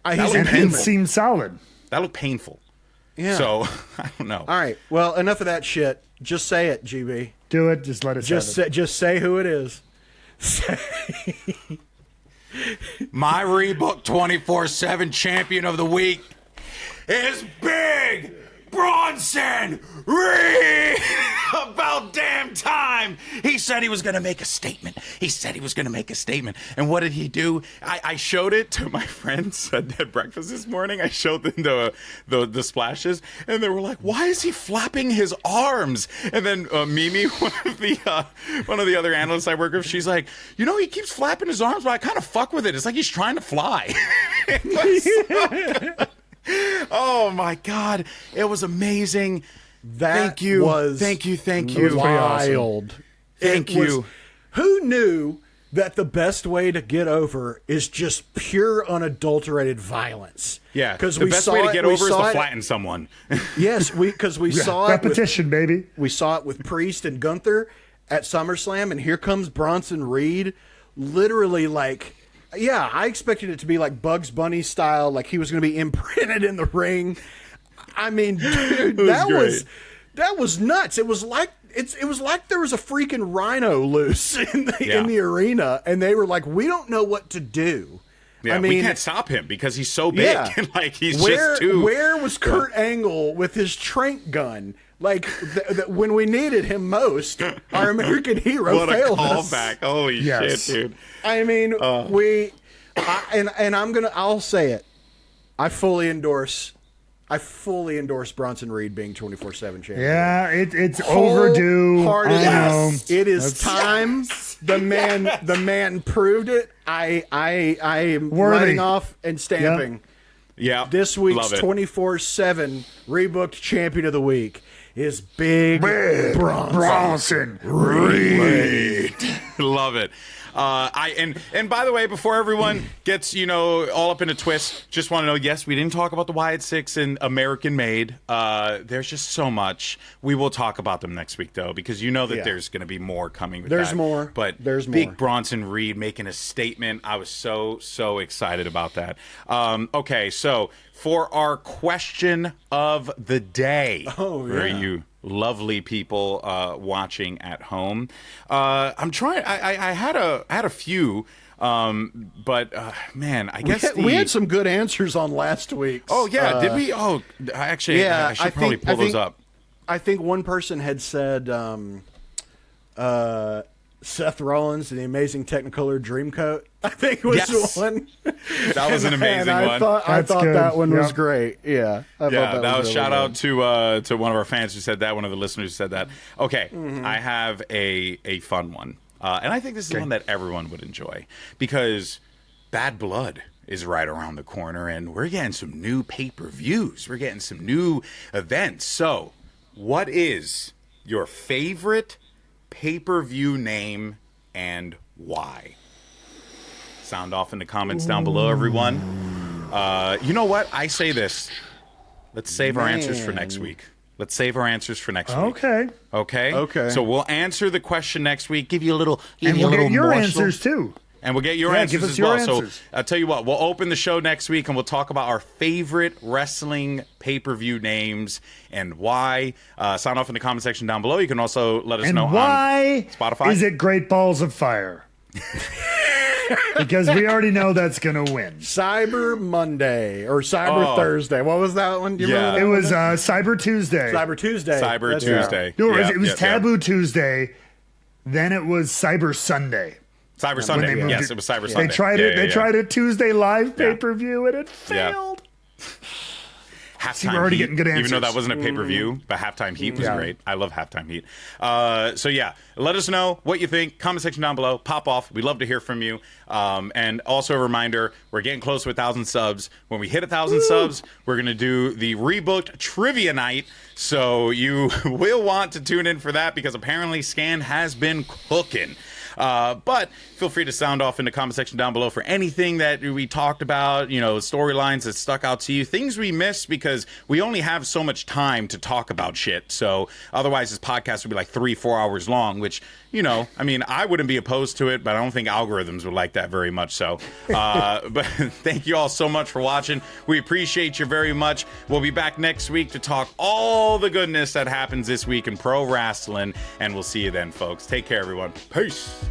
He's was and inhuman. seems solid. That looked painful. Yeah. So, I don't know. All right. Well, enough of that shit. Just say it, GB. Do it. Just let us have it. Just say who it is. My Rebooked 24/7 champion of the week is Big Bronson Reed. About damn time. He said he was going to make a statement. And what did he do? I showed it to my friends at breakfast this morning. I showed them the splashes, and they were like, why is he flapping his arms? And then Mimi, one of the other analysts I work with, she's like, he keeps flapping his arms, but I kind of fuck with it. It's like he's trying to fly. It was so good. Oh my God, it was amazing. Thank you. Thank you. Wild. Thank It was- you. Who knew that the best way to get over is just pure, unadulterated violence? Yeah, because the best way to get over is to flatten someone. Yes, because we saw it. Repetition, baby. We saw it with Priest and Gunther at SummerSlam, and here comes Bronson Reed, literally like. Yeah, I expected it to be like Bugs Bunny style, like he was going to be imprinted in the ring. I mean, dude, that was nuts. It was like there was a freaking rhino loose in the arena, and they were like, "We don't know what to do." Yeah, I mean, we can't stop him because he's so big. Yeah. And like he's just too. Where was Kurt Angle with his trank gun? Like when we needed him most, our American hero What a failed us. callback! Holy Yes. shit, dude! I mean, I'll say it. I fully endorse Bronson Reed being 24/7 champion. Yeah, it's overdue. I Wholeheartedly. know. It is time. The man proved it. I am Worthy. writing off and stamping. Yeah, This week's love it. 24/7 Rebooked Champion of the Week is Big Bronson. Bronson Reed. Love it. And by the way, before everyone gets all up in a twist, just want to know, yes, we didn't talk about the Wyatt Six and American Made. There's just so much. We will talk about them next week though, because that there's going to be more coming. With there's that. more, but there's Big more. Bronson Reed making a statement. I was so excited about that. Okay, so for our question of the day, for you lovely people watching at home, I'm trying. I had a few, but man, I guess we had some good answers on last week's. Oh yeah, did we? Oh, actually, yeah, I should probably pull those up. I think one person had said Seth Rollins and the Amazing Technicolor Dreamcoat. I think was one. That was an amazing one. I thought that one was great. Yeah. That was really shout out to one of our fans who said that, one of the listeners who said that. Okay, I have a fun one. And I think this is one that everyone would enjoy because Bad Blood is right around the corner and we're getting some new pay-per-views. We're getting some new events. So, what is your favorite pay-per-view name and why? Sound off in the comments down below, everyone. You know what? I say this. Let's save our answers for next week. Let's save our answers for next week. Okay. So we'll answer the question next week. Give you a little, and we'll get your answers too. And we'll get your answers as well. So I'll tell you what, we'll open the show next week and we'll talk about our favorite wrestling pay-per-view names and why. Sound off in the comment section down below. You can also let us know why on Spotify. Is it Great Balls of Fire? Because we already know that's going to win. Cyber Monday or Cyber Thursday. What was that one? Do you remember it was Cyber Tuesday. Cyber Tuesday. Cyber Tuesday. No, it was Taboo Tuesday. Then it was Cyber Sunday. Cyber Sunday. Yes, it was Cyber Sunday. They tried it. They tried a Tuesday live pay-per-view and it failed. Halftime we're already Heat, getting good answers. even though that wasn't a pay-per-view, but Halftime Heat was great. I love Halftime Heat. So let us know what you think. Comment section down below. Pop off. We'd love to hear from you. And also a reminder, we're getting close to 1,000 subs. When we hit 1,000 subs, we're going to do the Rebooked Trivia Night. So you will want to tune in for that because apparently Scan has been cooking. But feel free to sound off in the comment section down below for anything that we talked about, storylines that stuck out to you, things we missed because we only have so much time to talk about shit. So otherwise this podcast would be like 3-4 hours long, which, I wouldn't be opposed to it, but I don't think algorithms would like that very much. So, but thank you all so much for watching. We appreciate you very much. We'll be back next week to talk all the goodness that happens this week in pro wrestling, and we'll see you then, folks. Take care, everyone. Peace.